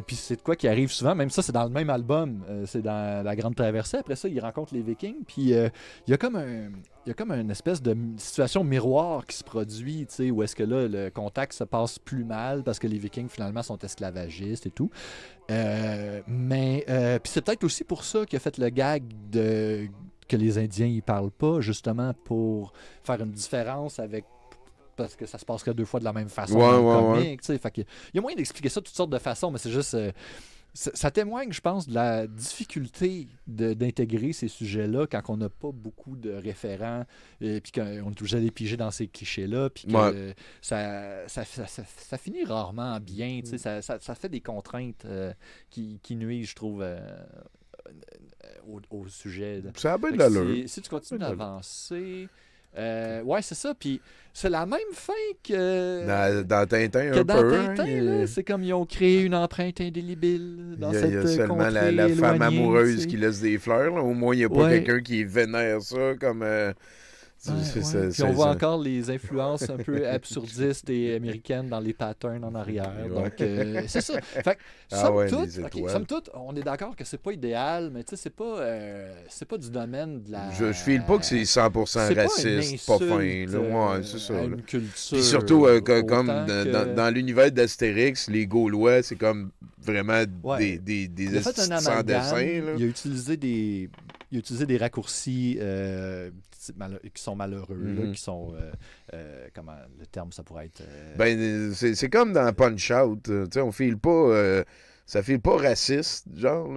Puis c'est de quoi qui arrive souvent. Même ça, c'est dans le même album. C'est dans La Grande Traversée. Après ça, ils rencontrent les Vikings. Puis il y a comme une espèce de situation miroir qui se produit, tu sais, où est-ce que là, le contact se passe plus mal parce que les Vikings, finalement, sont esclavagistes et tout. Mais puis c'est peut-être aussi pour ça qu'il a fait le gag que les Indiens, ils parlent pas, justement, pour faire une différence avec... parce que ça se passerait deux fois de la même façon dans le comique. Fait que, il y a moyen d'expliquer ça de toutes sortes de façons, mais c'est juste... ça témoigne, je pense, de la difficulté d'intégrer ces sujets-là quand on n'a pas beaucoup de référents, puis qu'on est obligé d'aller piger dans ces clichés-là, puis que ça finit rarement bien. Ça fait des contraintes qui nuisent, je trouve, au sujet. Ça a bien de l'allure. Si tu continues d'avancer... ouais, c'est ça. Puis c'est la même fin que dans Tintin, un peu. C'est comme ils ont créé une empreinte indélébile dans cette contrée. Il y a seulement la femme amoureuse qui laisse des fleurs. Là. Au moins, il n'y a pas quelqu'un qui vénère ça comme... Puis on voit encore les influences un peu absurdistes et américaines dans les patterns en arrière. Donc, c'est ça. Fait que, somme toute, on est d'accord que c'est pas idéal, mais tu sais, c'est pas du domaine de la... Je file pas que c'est 100% raciste, pas fin. Là. C'est ça. Une culture. Puis surtout, comme dans l'univers d'Astérix, les Gaulois, c'est comme vraiment des sans dessin. Il a utilisé des raccourcis qui sont malheureux, là, qui sont... comment le terme, ça pourrait être... c'est comme dans Punch-Out. On file pas... ça file pas raciste, genre.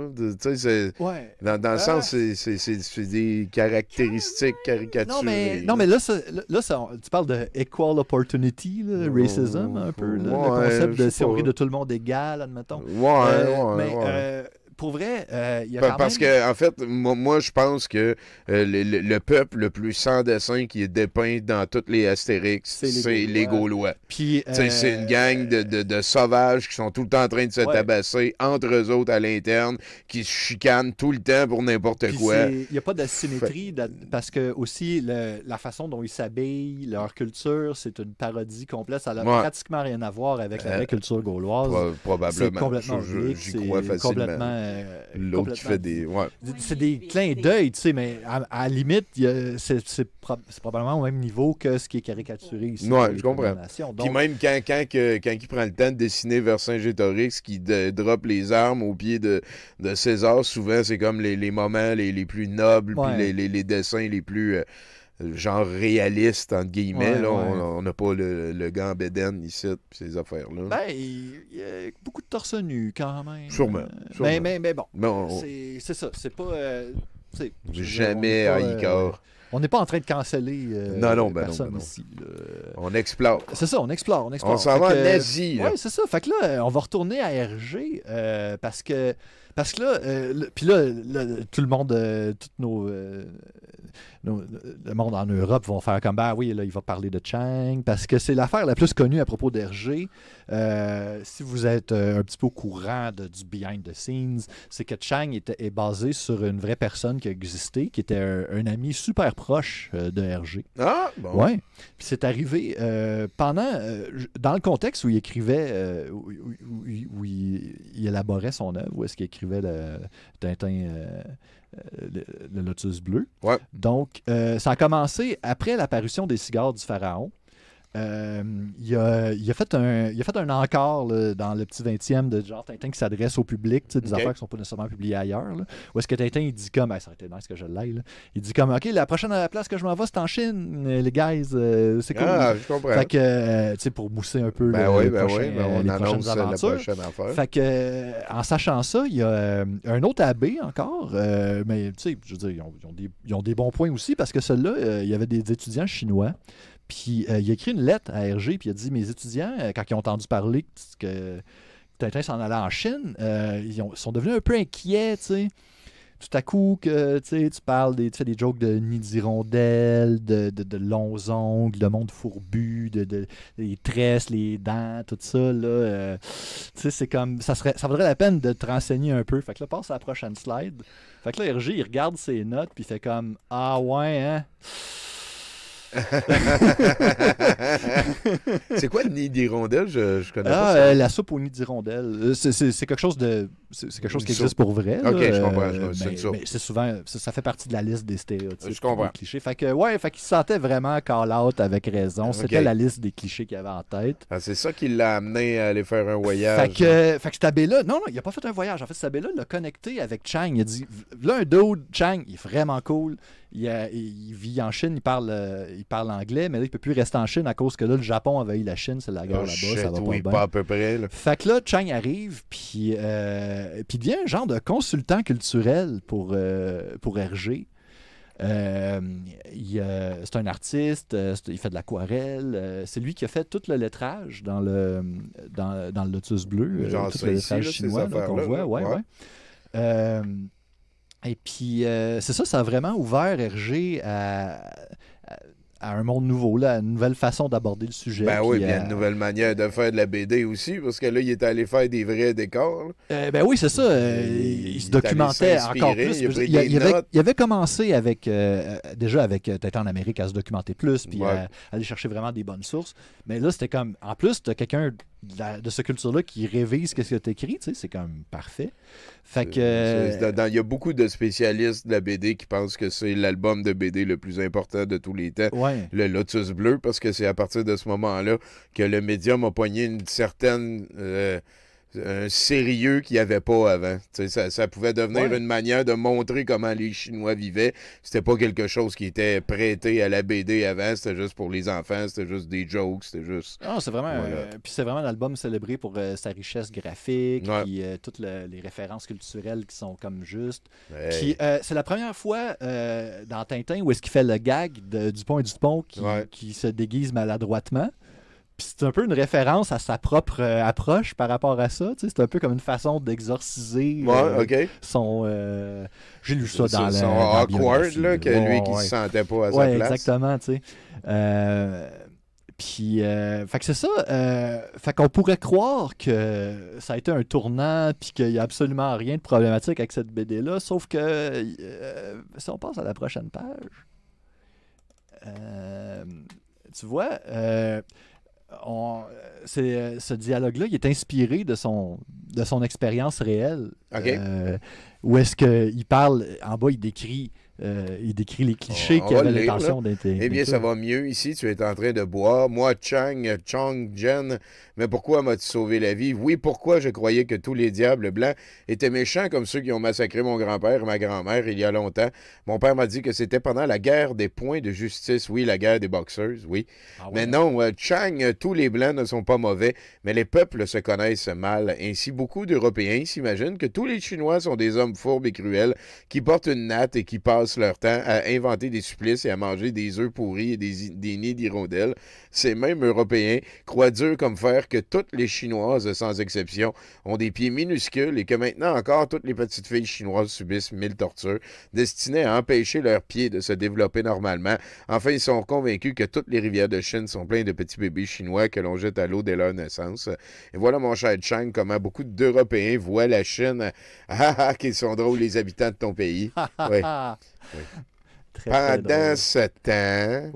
Là, dans le sens, c'est des caractéristiques caricaturées. Non, mais là, tu parles de equal opportunity, là, racism, un peu. Là, le concept de si on rit de tout le monde égal, admettons. Pour vrai, il y a quand parce que, en fait, moi, je pense que le peuple le plus sans dessin qui est dépeint dans toutes les Astérix, c'est les Gaulois. Puis, c'est une gang de sauvages qui sont tout le temps en train de se tabasser entre eux autres à l'interne, qui se chicanent tout le temps pour n'importe quoi. Il n'y a pas d'asymétrie parce que aussi la façon dont ils s'habillent, leur culture, c'est une parodie complète. Ça n'a pratiquement rien à voir avec la vraie culture gauloise. Probablement. C'est complètement j'y crois facilement. L'autre qui fait des... C'est des clins d'œil, tu sais, mais à la limite, c'est probablement au même niveau que ce qui est caricaturé ici. Oui, je comprends. Puis même quand il prend le temps de dessiner Vercingétorix, qui drop les armes au pied de César, souvent, c'est comme les moments les plus nobles, puis les dessins les plus... genre réaliste, entre guillemets. On n'a pas le gant bédaine ici, puis ces affaires-là. Il y a beaucoup de torse nu, quand même. Sûrement. Mais bon, c'est ça. C'est pas... jamais à Icare. On n'est pas en train de canceller personne ici. On explore. C'est ça, on explore. On s'en va en Asie. Oui, c'est ça. Fait que là, on va retourner à Hergé parce que Parce que là, puis là, tout le monde, le monde en Europe vont faire comme, ben oui, là, il va parler de Chang, parce que c'est l'affaire la plus connue à propos d'Hergé. Si vous êtes un petit peu au courant du behind the scenes, c'est que Chang est basé sur une vraie personne qui a existé, qui était un ami super proche de Hergé. Ah, bon. Ouais. Puis c'est arrivé pendant, dans le contexte où il écrivait, où il élaborait son œuvre, où est-ce qu'il écrivait le Tintin... le Lotus bleu. Ouais. Donc, ça a commencé après l'apparition des cigares du pharaon. Il a fait un encart là, dans le petit 20e de genre Tintin qui s'adresse au public, des affaires qui ne sont pas nécessairement publiées ailleurs. Là, où est-ce que Tintin il dit comme, ça aurait été nice que je l'aille, là. Il dit comme, OK, la prochaine place que je m'en vais, c'est en Chine, les guys, c'est cool. Ah, je comprends. Fait que, tu sais, pour mousser un peu on les prochaines annonce aventures. la prochaine affaire. Fait que, en sachant ça, il y a un autre abbé encore, mais tu sais, je veux dire, ils ont des bons points aussi, parce que celui-là, il y avait des étudiants chinois. Puis il a écrit une lettre à Hergé, puis il a dit, mes étudiants, quand ils ont entendu parler que Tintin s'en allait en Chine, ils sont devenus un peu inquiets, tu sais. Tout à coup, que tu parles tu fais des jokes de nid d'hirondelle, de longs ongles, de monde fourbu, les tresses, les dents, tout ça, là. Tu sais, c'est comme, ça vaudrait la peine de te renseigner un peu. Fait que là, passe à la prochaine slide. Fait que là, Hergé, il regarde ses notes, puis il fait comme, ah ouais, hein? C'est quoi le nid d'hirondelle? Je connais pas ça. La soupe au nid d'hirondelle. C'est quelque chose qui existe pour vrai. Ok, là, je comprends. Mais c'est souvent, ça fait partie de la liste des stéréotypes. Je comprends. Des clichés. Fait que, qu'il se sentait vraiment call-out avec raison. C'était la liste des clichés qu'il avait en tête. Ah, c'est ça qui l'a amené à aller faire un voyage. Fait que cet abbé-là, non, il a pas fait un voyage. En fait, cet abbé-là l'a connecté avec Chang. Il a dit, là, un dude, Chang, il est vraiment cool. Il vit en Chine, il parle anglais, mais là, il peut plus rester en Chine à cause que là, le Japon envahit la Chine, c'est la guerre là-bas, ça va pas bien. Pas à peu près. Là. Fait que là, Chang arrive, puis devient un genre de consultant culturel pour Hergé. C'est un artiste, il fait de l'aquarelle. C'est lui qui a fait tout le lettrage dans le Lotus bleu, tout le lettrage chinois qu'on voit. Ouais. Et puis, c'est ça a vraiment ouvert Hergé à un monde nouveau, là, à une nouvelle façon d'aborder le sujet. Ben oui, bien une nouvelle manière de faire de la BD aussi, parce que là, il est allé faire des vrais décors. Ben oui, c'est ça. Il se documentait encore plus. Il avait commencé déjà avec Tintin en Amérique à se documenter plus, puis à aller chercher vraiment des bonnes sources. Mais là, c'était comme, en plus, tu as quelqu'un de cette culture-là qui révise ce que tu écris, tu sais, c'est comme parfait. Fait que... Il y a beaucoup de spécialistes de la BD qui pensent que c'est l'album de BD le plus important de tous les temps, le Lotus bleu, parce que c'est à partir de ce moment-là que le médium a pogné une certaine... un sérieux qu'il n'y avait pas avant. Ça pouvait devenir une manière de montrer comment les Chinois vivaient. C'était pas quelque chose qui était prêté à la BD avant. C'était juste pour les enfants. C'était juste des jokes. C'était juste... Non, c'est vraiment... puis c'est vraiment un album célébré pour sa richesse graphique, puis toutes les références culturelles qui sont comme justes. Puis c'est la première fois dans Tintin où est-ce qu'il fait le gag de Dupont et Dupont qui se déguise maladroitement. Puis c'est un peu une référence à sa propre approche par rapport à ça. C'est un peu comme une façon d'exorciser son... j'ai lu ça dans son awkward, là, que lui qui se sentait pas à sa place. Exactement, tu sais. Puis, fait que c'est ça. Fait qu'on pourrait croire que ça a été un tournant puis qu'il n'y a absolument rien de problématique avec cette BD-là, sauf que si on passe à la prochaine page, tu vois... ce dialogue-là, il est inspiré de son expérience réelle. Où est-ce qu'il parle, en bas, il décrit les clichés qu'il avait l'intention d'intégrer. Eh bien, ça va mieux ici. Tu es en train de boire. Moi, Chang Jen, mais pourquoi m'as-tu sauvé la vie? Oui, pourquoi je croyais que tous les diables blancs étaient méchants comme ceux qui ont massacré mon grand-père et ma grand-mère il y a longtemps. Mon père m'a dit que c'était pendant la guerre des points de justice. Oui, la guerre des boxeurs, oui. Mais non, Chang, tous les blancs ne sont pas mauvais, mais les peuples se connaissent mal. Ainsi, beaucoup d'Européens s'imaginent que tous les Chinois sont des hommes hommes fourbes et cruels qui portent une natte et qui passent leur temps à inventer des supplices et à manger des œufs pourris et des nids d'hirondelles. Ces mêmes Européens croient dur comme fer que toutes les Chinoises, sans exception, ont des pieds minuscules et que maintenant encore toutes les petites filles chinoises subissent 1000 tortures destinées à empêcher leurs pieds de se développer normalement. Enfin, ils sont convaincus que toutes les rivières de Chine sont pleines de petits bébés chinois que l'on jette à l'eau dès leur naissance. Et voilà, mon cher Chang, comment beaucoup d'Européens voient la Chine. Qu'ils sont drôles, les habitants de ton pays. Oui. Oui. Pendant ce temps,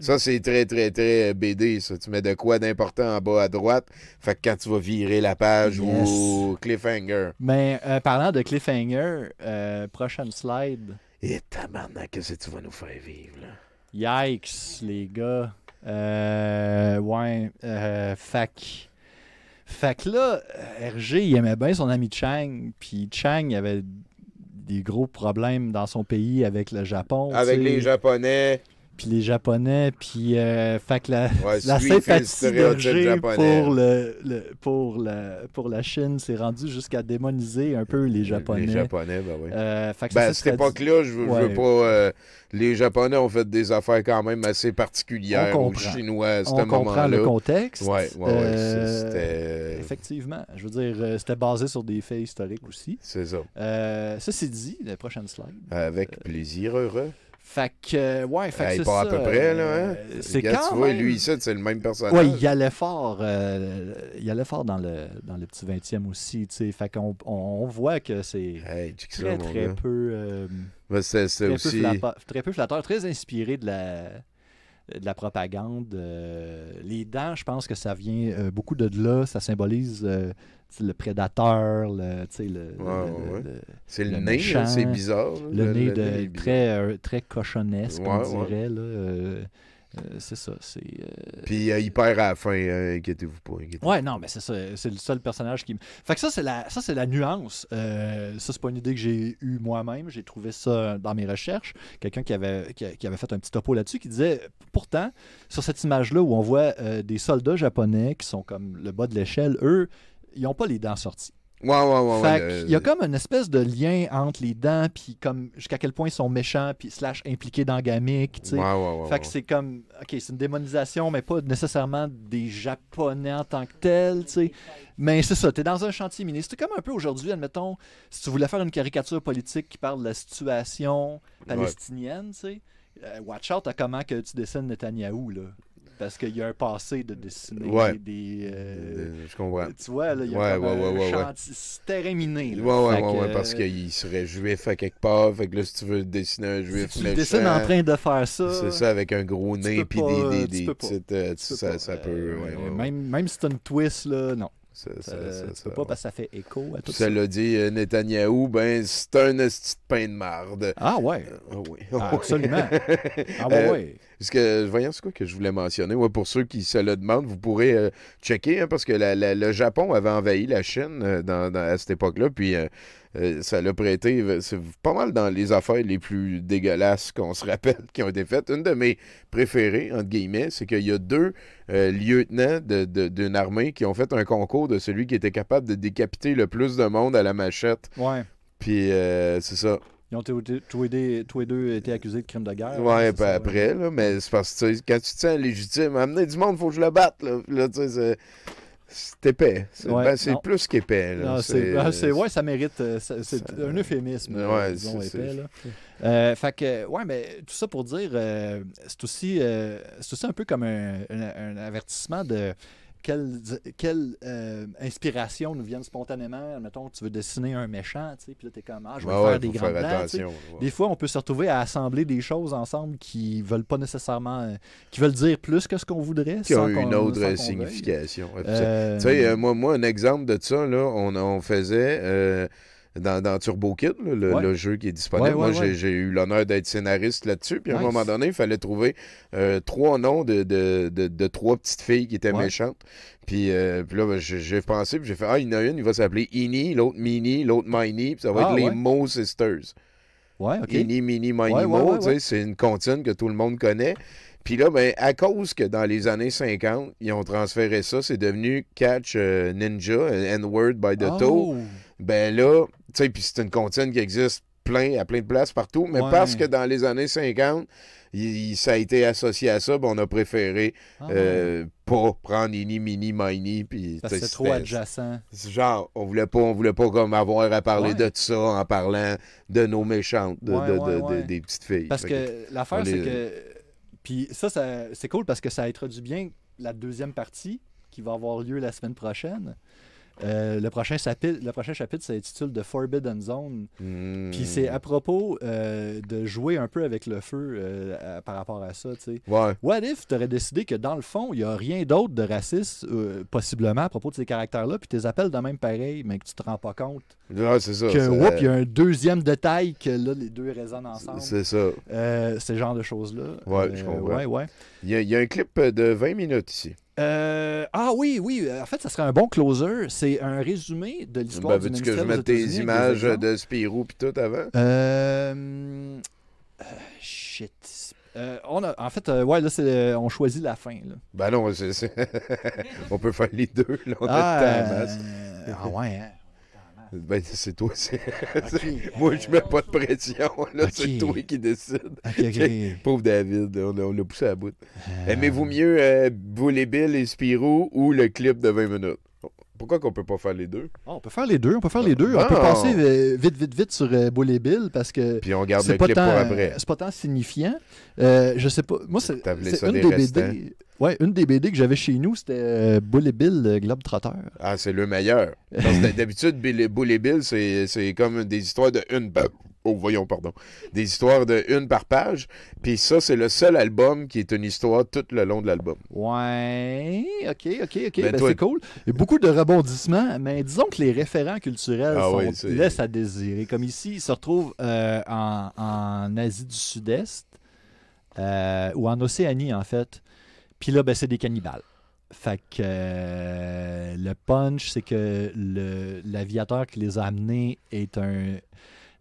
ça c'est très, très, très BD, ça. Tu mets de quoi d'important en bas à droite, fait que quand tu vas virer la page ou cliffhanger. Mais parlant de cliffhanger, prochaine slide. Et tabarnak, qu'est-ce que tu vas nous faire vivre, là? Yikes, les gars. Fait que là, RG, il aimait bien son ami Chang, puis Chang, il avait des gros problèmes dans son pays avec le Japon. Avec les Japonais. Puis les Japonais, puis fait que la sympathie d'RG pour la Chine s'est rendue jusqu'à démoniser un peu les Japonais. Les Japonais, ben oui. Fait que à cette époque-là, je veux pas... les Japonais ont fait des affaires quand même assez particulières aux Chinois à ce moment-là. On comprend le contexte. Oui, c'était... Effectivement. Je veux dire, c'était basé sur des faits historiques aussi. C'est ça. Ceci dit, la prochaine slide. Avec plaisir, heureux. Fait que, c'est pas ça. à peu près, là, hein? C'est quand tu vois, même... lui, c'est le même personnage. Oui, il allait fort dans le petit 20e aussi, tu sais. Fait qu'on voit que c'est très peu... très peu flatteur, très inspiré de la propagande. Les dents, je pense que ça vient beaucoup de là. Ça symbolise le prédateur, c'est le nez, c'est bizarre. Le nez très cochonnesque, on dirait. C'est ça. Puis il perd à la fin, inquiétez-vous pas. Ouais, non, mais c'est ça. C'est le seul personnage qui... Fait que ça, c'est la nuance. Ça, c'est pas une idée que j'ai eue moi-même. J'ai trouvé ça dans mes recherches. Quelqu'un qui avait fait un petit topo là-dessus qui disait, pourtant, sur cette image-là où on voit des soldats japonais qui sont comme le bas de l'échelle, eux, ils n'ont pas les dents sorties. Ouais. Il y a comme une espèce de lien entre les dents, puis comme jusqu'à quel point ils sont méchants, puis / impliqués dans Gamic, tu sais. Fait que c'est comme, OK, c'est une démonisation, mais pas nécessairement des Japonais en tant que tels, tu sais. Mais c'est ça, t'es dans un chantier mini. C'est comme un peu aujourd'hui, admettons, si tu voulais faire une caricature politique qui parle de la situation palestinienne, tu sais. Watch out à comment que tu dessines Netanyahou, là. Parce qu'il y a un passé de dessiner des... je comprends. Tu vois, là, il y a un chantier terrain miné. Parce qu'il serait juif à quelque part. Fait que là, si tu veux dessiner un juif si tu dessines en train de faire ça... C'est ça, avec un gros nez puis des petites... Ça peut... Même si t'as une twist, là, non. Ça peut pas parce que ça fait écho à tout ça. Ça l'a dit Netanyahou, c'est un esti de pain de marde. Ah ouais? Oui. Absolument. Parce que, voyons, c'est quoi que je voulais mentionner? Ouais, pour ceux qui se le demandent, vous pourrez checker, parce que le Japon avait envahi la Chine à cette époque-là, puis ça l'a prêté, c'est pas mal dans les affaires les plus dégueulasses qu'on se rappelle qui ont été faites. Une de mes préférées, entre guillemets, c'est qu'il y a 2 lieutenants d'une armée qui ont fait un concours de celui qui était capable de décapiter le plus de monde à la machette. Ouais. Puis c'est ça. Ils ont tous les deux été accusés de crimes de guerre. Ouais, puis après, là, mais c'est parce que quand tu te sens légitime, amener du monde, il faut que je le batte. Là tu sais, c'est épais. C'est plus qu'épais. Ça mérite. C'est un euphémisme. Disons, épais. Là. Fait que, mais tout ça pour dire, c'est aussi un peu comme un avertissement de quelle inspiration nous viennent spontanément. Mettons, tu veux dessiner un méchant, tu sais, puis là, t'es comme, je vais faire des grands plans. Des fois, on peut se retrouver à assembler des choses ensemble qui veulent pas nécessairement... qui veulent dire plus que ce qu'on voudrait. Qui ont une autre signification. Tu sais, moi, un exemple de ça, là, on faisait... Dans Turbo Kid, le jeu qui est disponible. Moi, j'ai eu l'honneur d'être scénariste là-dessus. Puis à un moment donné, il fallait trouver 3 noms de 3 petites filles qui étaient méchantes. Puis là, j'ai pensé, puis j'ai fait, il y en a une, il va s'appeler Innie, l'autre Minnie, l'autre Minnie, puis ça va être les Mo Sisters. Innie, Minnie, Minnie, Mo, c'est une comptine que tout le monde connaît. Puis là, à cause que dans les années 50, ils ont transféré ça, c'est devenu Catch Ninja, N-Word by the Toe. Ben là, tu sais, puis c'est une comptine qui existe à plein de places partout, mais parce que dans les années 50, ça a été associé à ça, ben on a préféré pas prendre Eeny, Meeny, Miny. Parce que c'est trop adjacent. Genre, on voulait pas comme avoir à parler de ça en parlant de nos méchantes, des petites filles. Parce que l'affaire, c'est que... Puis ça, c'est cool parce que ça introduit bien la deuxième partie qui va avoir lieu la semaine prochaine. Le prochain chapitre s'intitule The Forbidden Zone. Puis c'est à propos de jouer un peu avec le feu par rapport à ça. T'sais. What if tu aurais décidé que dans le fond, il n'y a rien d'autre de raciste, possiblement, à propos de ces caractères-là, puis tu les appelles de même pareil, mais que tu te rends pas compte. C'est ça. Que, il y a un deuxième détail que là, les deux résonnent ensemble. C'est ça. Ce genre de choses-là. Je comprends. Ouais. Il y a un clip de 20 minutes ici. Oui. En fait, ça serait un bon closer. C'est un résumé de l'histoire du ministère veux-tu que je mette tes images de Spirou puis tout avant? Shit. En fait, là, on choisit la fin. Là. Ben non, on peut faire les deux. Là, on a le temps masse. Ouais, hein? Ben, c'est toi. Moi, je mets pas de pression. Là, c'est toi qui décide. Pauvre David, on l'a poussé à bout. Aimez-vous mieux Bully Bill et Spirou ou le clip de 20 minutes? Pourquoi qu'on peut pas faire les deux? On peut faire les deux. On peut passer vite sur Bully Bill parce que puis on garde le clip pour après. C'est pas tant signifiant. Je sais pas. Moi, c'est une des BD. Ouais, une des BD que j'avais chez nous, c'était Bully Bill, Globetrotter. Ah, c'est le meilleur. Parce que d'habitude, Bully Bill, c'est comme des histoires de une... Des histoires de une par page. Puis ça, c'est le seul album qui est une histoire tout le long de l'album. Ouais, OK. Ben, c'est cool. Il y a beaucoup de rebondissements, mais disons que les référents culturels laissent à désirer. Comme ici, ils se retrouvent en Asie du Sud-Est ou en Océanie, en fait. Puis là, ben, c'est des cannibales. Fait que le punch, c'est que l'aviateur qui les a amenés est un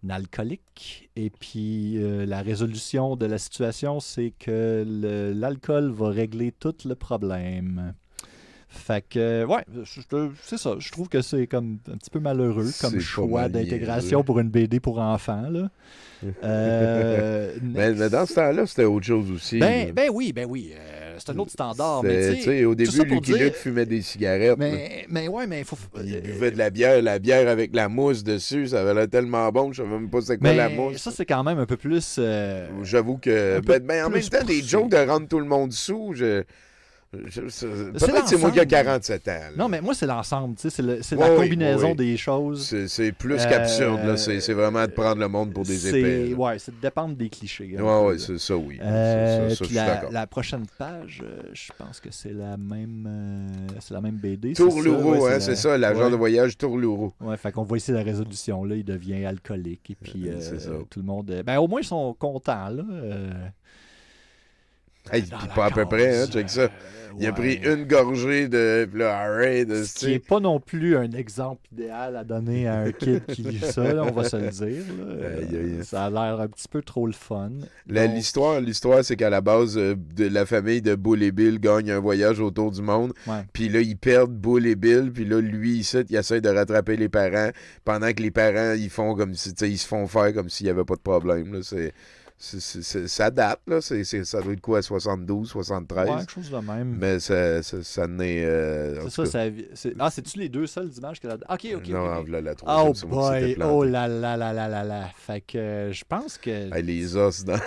alcoolique. Et puis la résolution de la situation, c'est que l'alcool va régler tout le problème. Fait que, c'est ça. Je trouve que c'est comme un petit peu malheureux comme choix d'intégration pour une BD pour enfants, là. Mais dans ce temps-là, c'était autre chose aussi. Ben oui. C'est un autre standard. Mais au début, Lucky Luke fumait des cigarettes. Mais il faut... Il buvait de la bière avec la mousse dessus. Ça avait l'air tellement bon que je ne savais même pas c'est quoi la mousse. Ça, c'est quand même un peu plus... J'avoue que... en même temps, des jokes de rendre tout le monde sous, peut-être c'est moi qui ai 47 ans. Là. Non, mais moi, c'est l'ensemble. C'est la combinaison des choses. C'est plus qu'absurde. C'est vraiment de prendre le monde pour des épées. C'est de dépendre des clichés. C'est ça, oui. Je suis d'accord. La prochaine page, je pense que c'est la même BD. Tourlourou, c'est ça, l'agent de voyage Tourlourou. Ouais, fait qu'on voit ici la résolution. Là, il devient alcoolique. Et puis, tout le monde... au moins, ils sont contents, là. Puis pas à peu près, check ça. Il a pris une gorgée de ce qui n'est pas non plus un exemple idéal à donner à un kid qui lit ça, là, on va se le dire. Ça a l'air un petit peu trop le fun. L'histoire, c'est qu'à la base, de la famille de Bully Bill gagne un voyage autour du monde. Puis là, ils perdent Bully Bill. Puis là, lui, il essaie de rattraper les parents pendant que les parents, ils font comme si, ils se font faire comme s'il n'y avait pas de problème. Là. Ça date, là. Ça doit être quoi, 72, 73? Ouais, quelque chose de même. Mais ça n'est... c'est-tu les deux seules images qu'elle a... OK. Non, la troisième, oh boy, oh là. Fait que je pense que... les os dans...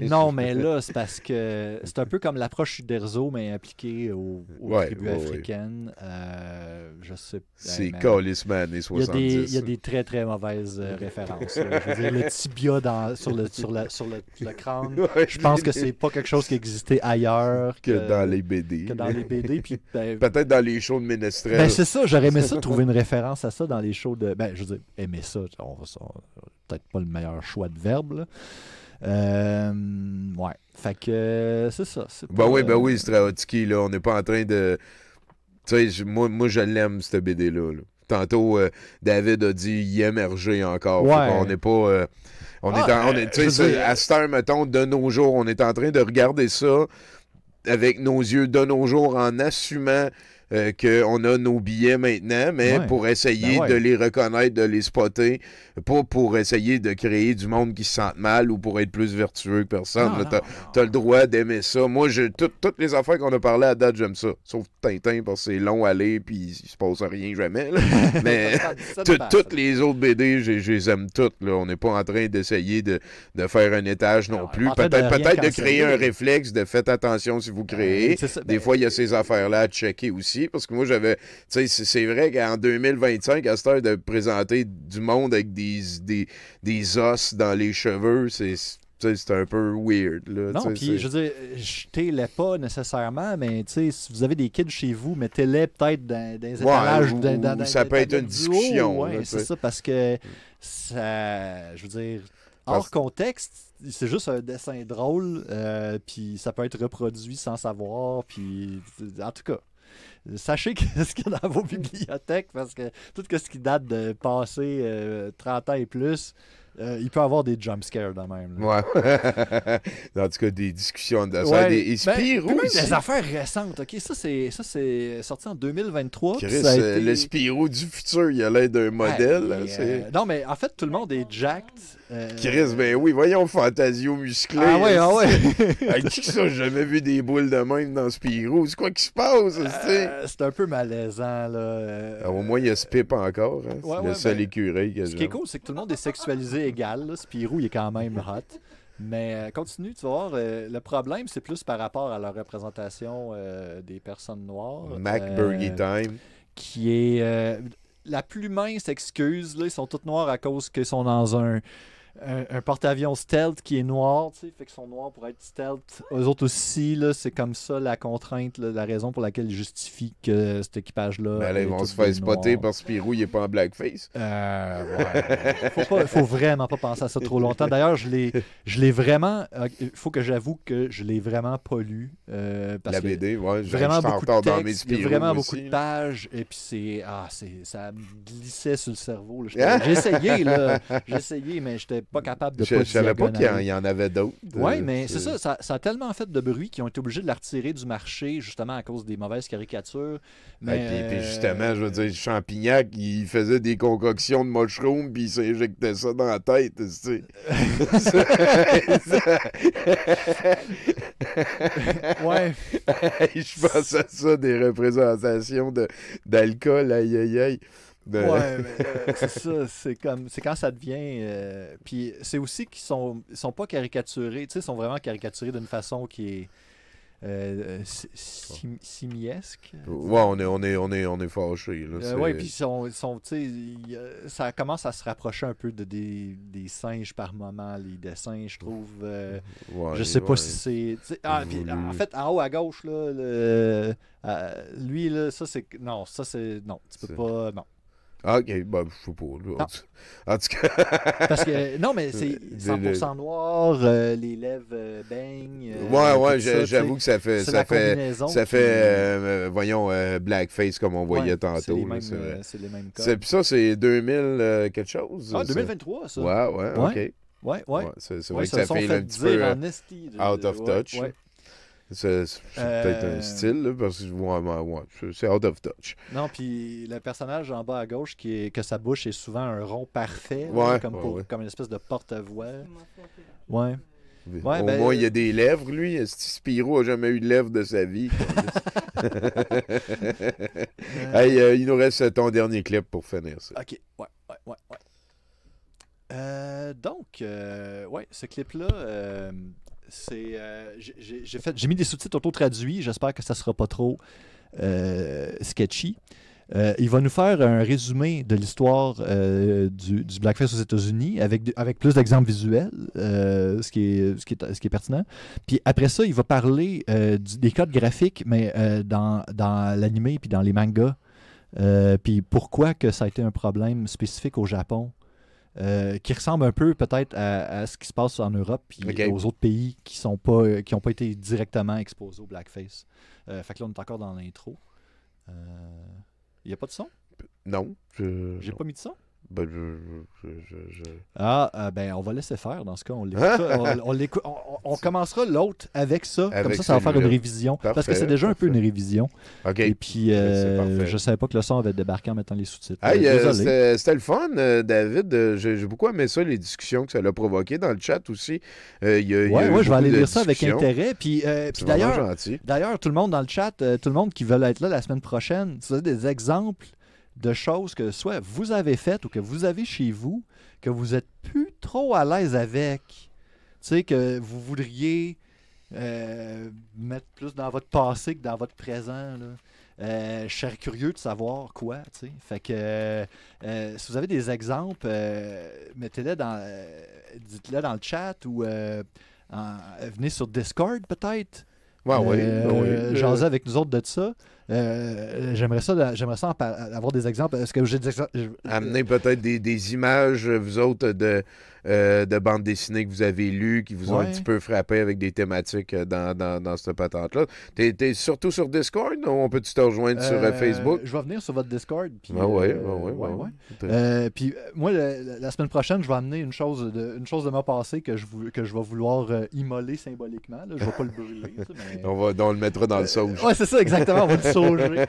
non, mais là, c'est parce que c'est un peu comme l'approche d'Erzo, mais appliquée aux tribus africaines. Je sais... C'est calissement années 70. Il y a des très, très mauvaises références. Je veux dire, le tibia sur le crâne. Je pense que c'est pas quelque chose qui existait ailleurs que dans les BD. Puis, peut-être dans les shows de Ménestrel. Ben, c'est ça, j'aurais aimé ça, trouver une référence à ça dans les shows de... Ben, je veux dire, aimer ça, peut-être pas le meilleur choix de verbe, là. Fait que c'est ça. Ben oui, Strahotsky, là, on n'est pas en train de... Tu sais, moi, je l'aime, cette BD-là. Là. Tantôt, David a dit, il aime Hergé encore. On n'est pas... à cette heure, mettons, de nos jours, on est en train de regarder ça avec nos yeux de nos jours en assumant qu'on a nos billets maintenant, mais pour essayer de les reconnaître, de les spotter, pas pour essayer de créer du monde qui se sente mal ou pour être plus vertueux que personne. T'as le droit d'aimer ça. Moi, toutes les affaires qu'on a parlé à date, j'aime ça. Sauf Tintin, parce que c'est long à aller, puis il se passe rien jamais. Là. Mais toutes les autres BD, je les aime toutes. Là. On n'est pas en train d'essayer de faire un étage non plus. Peut-être de créer un réflexe de faites attention si vous créez. Des fois, il y a ces affaires-là à checker aussi. Parce que moi, j'avais... Tu sais, c'est vrai qu'en 2025, à cette heure de présenter du monde avec des os dans les cheveux, c'est un peu weird. Là, non, puis je veux dire, jetez-les pas nécessairement, mais si vous avez des kids chez vous, mettez-les peut-être dans des étalages. Ça peut être une discussion. Oui, c'est ça, parce que ça, je veux dire, hors contexte, c'est juste un dessin drôle, puis ça peut être reproduit sans savoir, puis en tout cas. Sachez ce qu'il y a dans vos bibliothèques, parce que tout ce qui date de passé 30 ans et plus, il peut y avoir des jumpscares de même. Là. Ouais. En tout cas, des discussions de ça. Des Spirou aussi. Des affaires récentes. OK, ça, c'est sorti en 2023. Chris, le Spirou du futur, il a l'air d'un modèle. Non, mais en fait, tout le monde est jacked. Chris, ben oui, voyons, Fantasio musclé. Ah ouais. Qui ça, j'ai jamais vu des boules de même dans Spirou. C'est quoi qui se passe? C'est un peu malaisant, là. Au moins, il y a ce Pip encore. Hein. C'est le seul écureuil que ce qui est cool, c'est que tout le monde est sexualisé égal. Là. Spirou, il est quand même hot. Mais continue, tu vas voir, le problème, c'est plus par rapport à la représentation des personnes noires. Mac Burgie Time. Qui est la plus mince excuse. Là, ils sont tous noirs à cause qu'ils sont dans un porte-avions stealth qui est noir, tu sais, fait qu'ils sont noirs pour être stealth. Eux autres aussi, là, c'est comme ça la contrainte, là, la raison pour laquelle ils justifient que cet équipage-là. Ben là, ils vont se faire spotter parce que Spirou, il est pas en blackface. Ouais. Faut vraiment pas penser à ça trop longtemps. D'ailleurs, je l'ai vraiment. Il faut que j'avoue que je l'ai vraiment pas lu. Parce la BD, ouais. Vraiment beaucoup de textes, il y a vraiment beaucoup de pages. Et puis ça me glissait sur le cerveau. J'ai essayé, là. J'ai essayé, mais j'étais pas capable de Je savais pas qu'il y en avait d'autres. Oui, mais c'est ça. Ça a tellement fait de bruit qu'ils ont été obligés de la retirer du marché, justement, à cause des mauvaises caricatures. Mais, puis justement, je veux dire, Champignac, il faisait des concoctions de mushroom, puis il s'injectait ça dans la tête, tu sais. Ouais. Je pense à ça, des représentations d'alcool, aïe, aïe, aïe. Ouais, mais c'est ça, c'est quand ça devient. Puis c'est aussi qu'ils sont pas caricaturés, tu sais, ils sont vraiment caricaturés d'une façon qui est simiesque. Ouais, on est fâchés. Ouais, puis ça commence à se rapprocher un peu des singes par moment, les dessins, je trouve. Je sais pas si c'est. Puis, en fait, en haut à gauche, là, lui, là, ça c'est. Non, tu peux pas. Non. OK, ben, je sais pas. En tout cas. Parce que, non, mais c'est 100% noir, les lèvres baignent. Ouais, j'avoue que ça fait voyons, blackface comme on voyait tantôt. C'est les mêmes codes. Puis ça, c'est 2000 quelque chose. Ah, 2023, ça. Ouais, OK. Ouais. C'est vrai que ça fait un petit peu out of touch. Ouais. C'est peut-être un style, là, parce que c'est out of touch. Non, puis le personnage en bas à gauche, que sa bouche est souvent un rond parfait, comme une espèce de porte-voix. Ouais. Au moins, il y a des lèvres, lui. Spirou n'a jamais eu de lèvres de sa vie. Hey, il nous reste ton dernier clip pour finir ça. OK, ouais. Donc, ce clip-là... j'ai mis des sous-titres auto-traduits. J'espère que ça ne sera pas trop sketchy. Il va nous faire un résumé de l'histoire du blackface aux États-Unis avec plus d'exemples visuels, ce qui est pertinent. Puis après ça, il va parler des codes graphiques, mais dans l'anime puis dans les mangas. Puis pourquoi que ça a été un problème spécifique au Japon. Qui ressemble un peu peut-être à ce qui se passe en Europe et aux autres pays qui n'ont pas été directement exposés au blackface. Fait que là, on est encore dans l'intro. Il n'y a pas de son? Non. J'ai pas mis de son? Ben, ben, on va laisser faire dans ce cas. On commencera l'autre avec ça. Comme ça va faire une révision. Parfait, parce que c'est déjà un peu une révision. Okay. Et puis, je ne savais pas que le son avait débarqué en mettant les sous-titres. Hey, c'était le fun, David. J'ai beaucoup aimé ça, les discussions que ça l'a provoqué dans le chat aussi. Oui, je vais aller lire ça avec intérêt. Puis d'ailleurs, tout le monde dans le chat, tout le monde qui veut être là la semaine prochaine, si vous avez des exemples de choses que soit vous avez faites ou que vous avez chez vous, que vous n'êtes plus trop à l'aise avec, tu sais, que vous voudriez mettre plus dans votre passé que dans votre présent, là. Je serais curieux de savoir quoi, tu sais. Fait que si vous avez des exemples, mettez-les dites-les dans le chat ou venez sur Discord peut-être. Oui. Jaser avec nous autres de ça. J'aimerais ça avoir des exemples. Est-ce que j'ai des exemples? Amener peut-être des images, vous autres, de bandes dessinées que vous avez lues, qui vous ont un petit peu frappé avec des thématiques dans cette patente-là. T'es surtout sur Discord ou on peut-tu te rejoindre sur Facebook? Je vais venir sur votre Discord. Oui. Puis moi, la semaine prochaine, je vais amener une chose de ma passé que je vais vouloir immoler symboliquement. Là. Je ne vais pas le brûler. Mais... on le mettra dans le sauge. Oui, c'est ça, exactement. On va le sauger.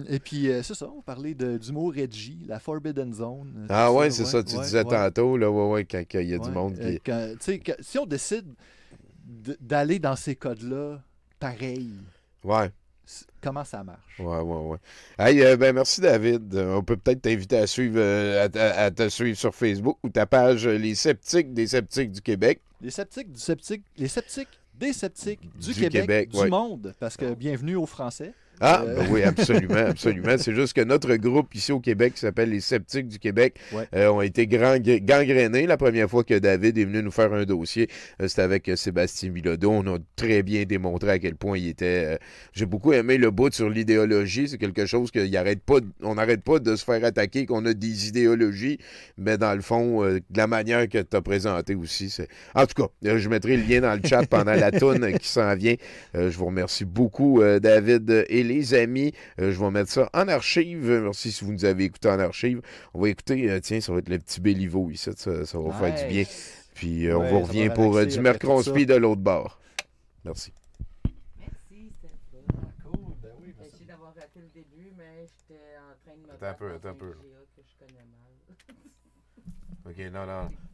Et puis, c'est ça. On parlait du mot Reggie, la Forbidden Zone. C'est ça. Tu disais tantôt, là, quand il y a du monde qui... si on décide d'aller dans ces codes-là, pareil. Ouais. Comment ça marche? Ouais. Hey, merci, David. On peut peut-être t'inviter à suivre à te suivre sur Facebook ou ta page Les Sceptiques des Sceptiques du Québec. Les Sceptiques des Sceptiques du Québec, du monde. Parce que bienvenue aux Français. Oui, absolument. C'est juste que notre groupe ici au Québec, qui s'appelle Les Sceptiques du Québec, ont été gangrénés la première fois que David est venu nous faire un dossier. C'était avec Sébastien Bilodeau. On a très bien démontré à quel point il était... J'ai beaucoup aimé le bout sur l'idéologie. C'est quelque chose qu'on n'arrête pas de se faire attaquer, qu'on a des idéologies, mais dans le fond, de la manière que tu as présenté aussi. En tout cas, je mettrai le lien dans le chat pendant la toune qui s'en vient. Je vous remercie beaucoup, David et les amis. Je vais mettre ça en archive. Merci si vous nous avez écouté en archive. On va écouter, ça va être le petit Béliveau ici. Ça va faire du bien. Puis on vous revient pour du Mercronspi de l'autre bord. Merci. Merci, c'était cool. Ben oui, merci d'avoir raté le début, mais j'étais en train de me Attends un peu. que je connais mal. OK, non.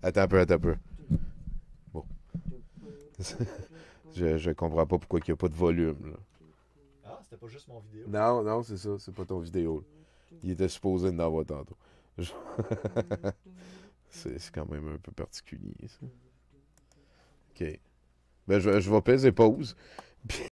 Attends un peu. Bon. je comprends pas pourquoi il n'y a pas de volume, là. C'était pas juste mon vidéo. Non, c'est ça. C'est pas ton vidéo. Il était supposé en avoir tantôt. C'est quand même un peu particulier, ça. OK. Ben, je vais peser pause. Puis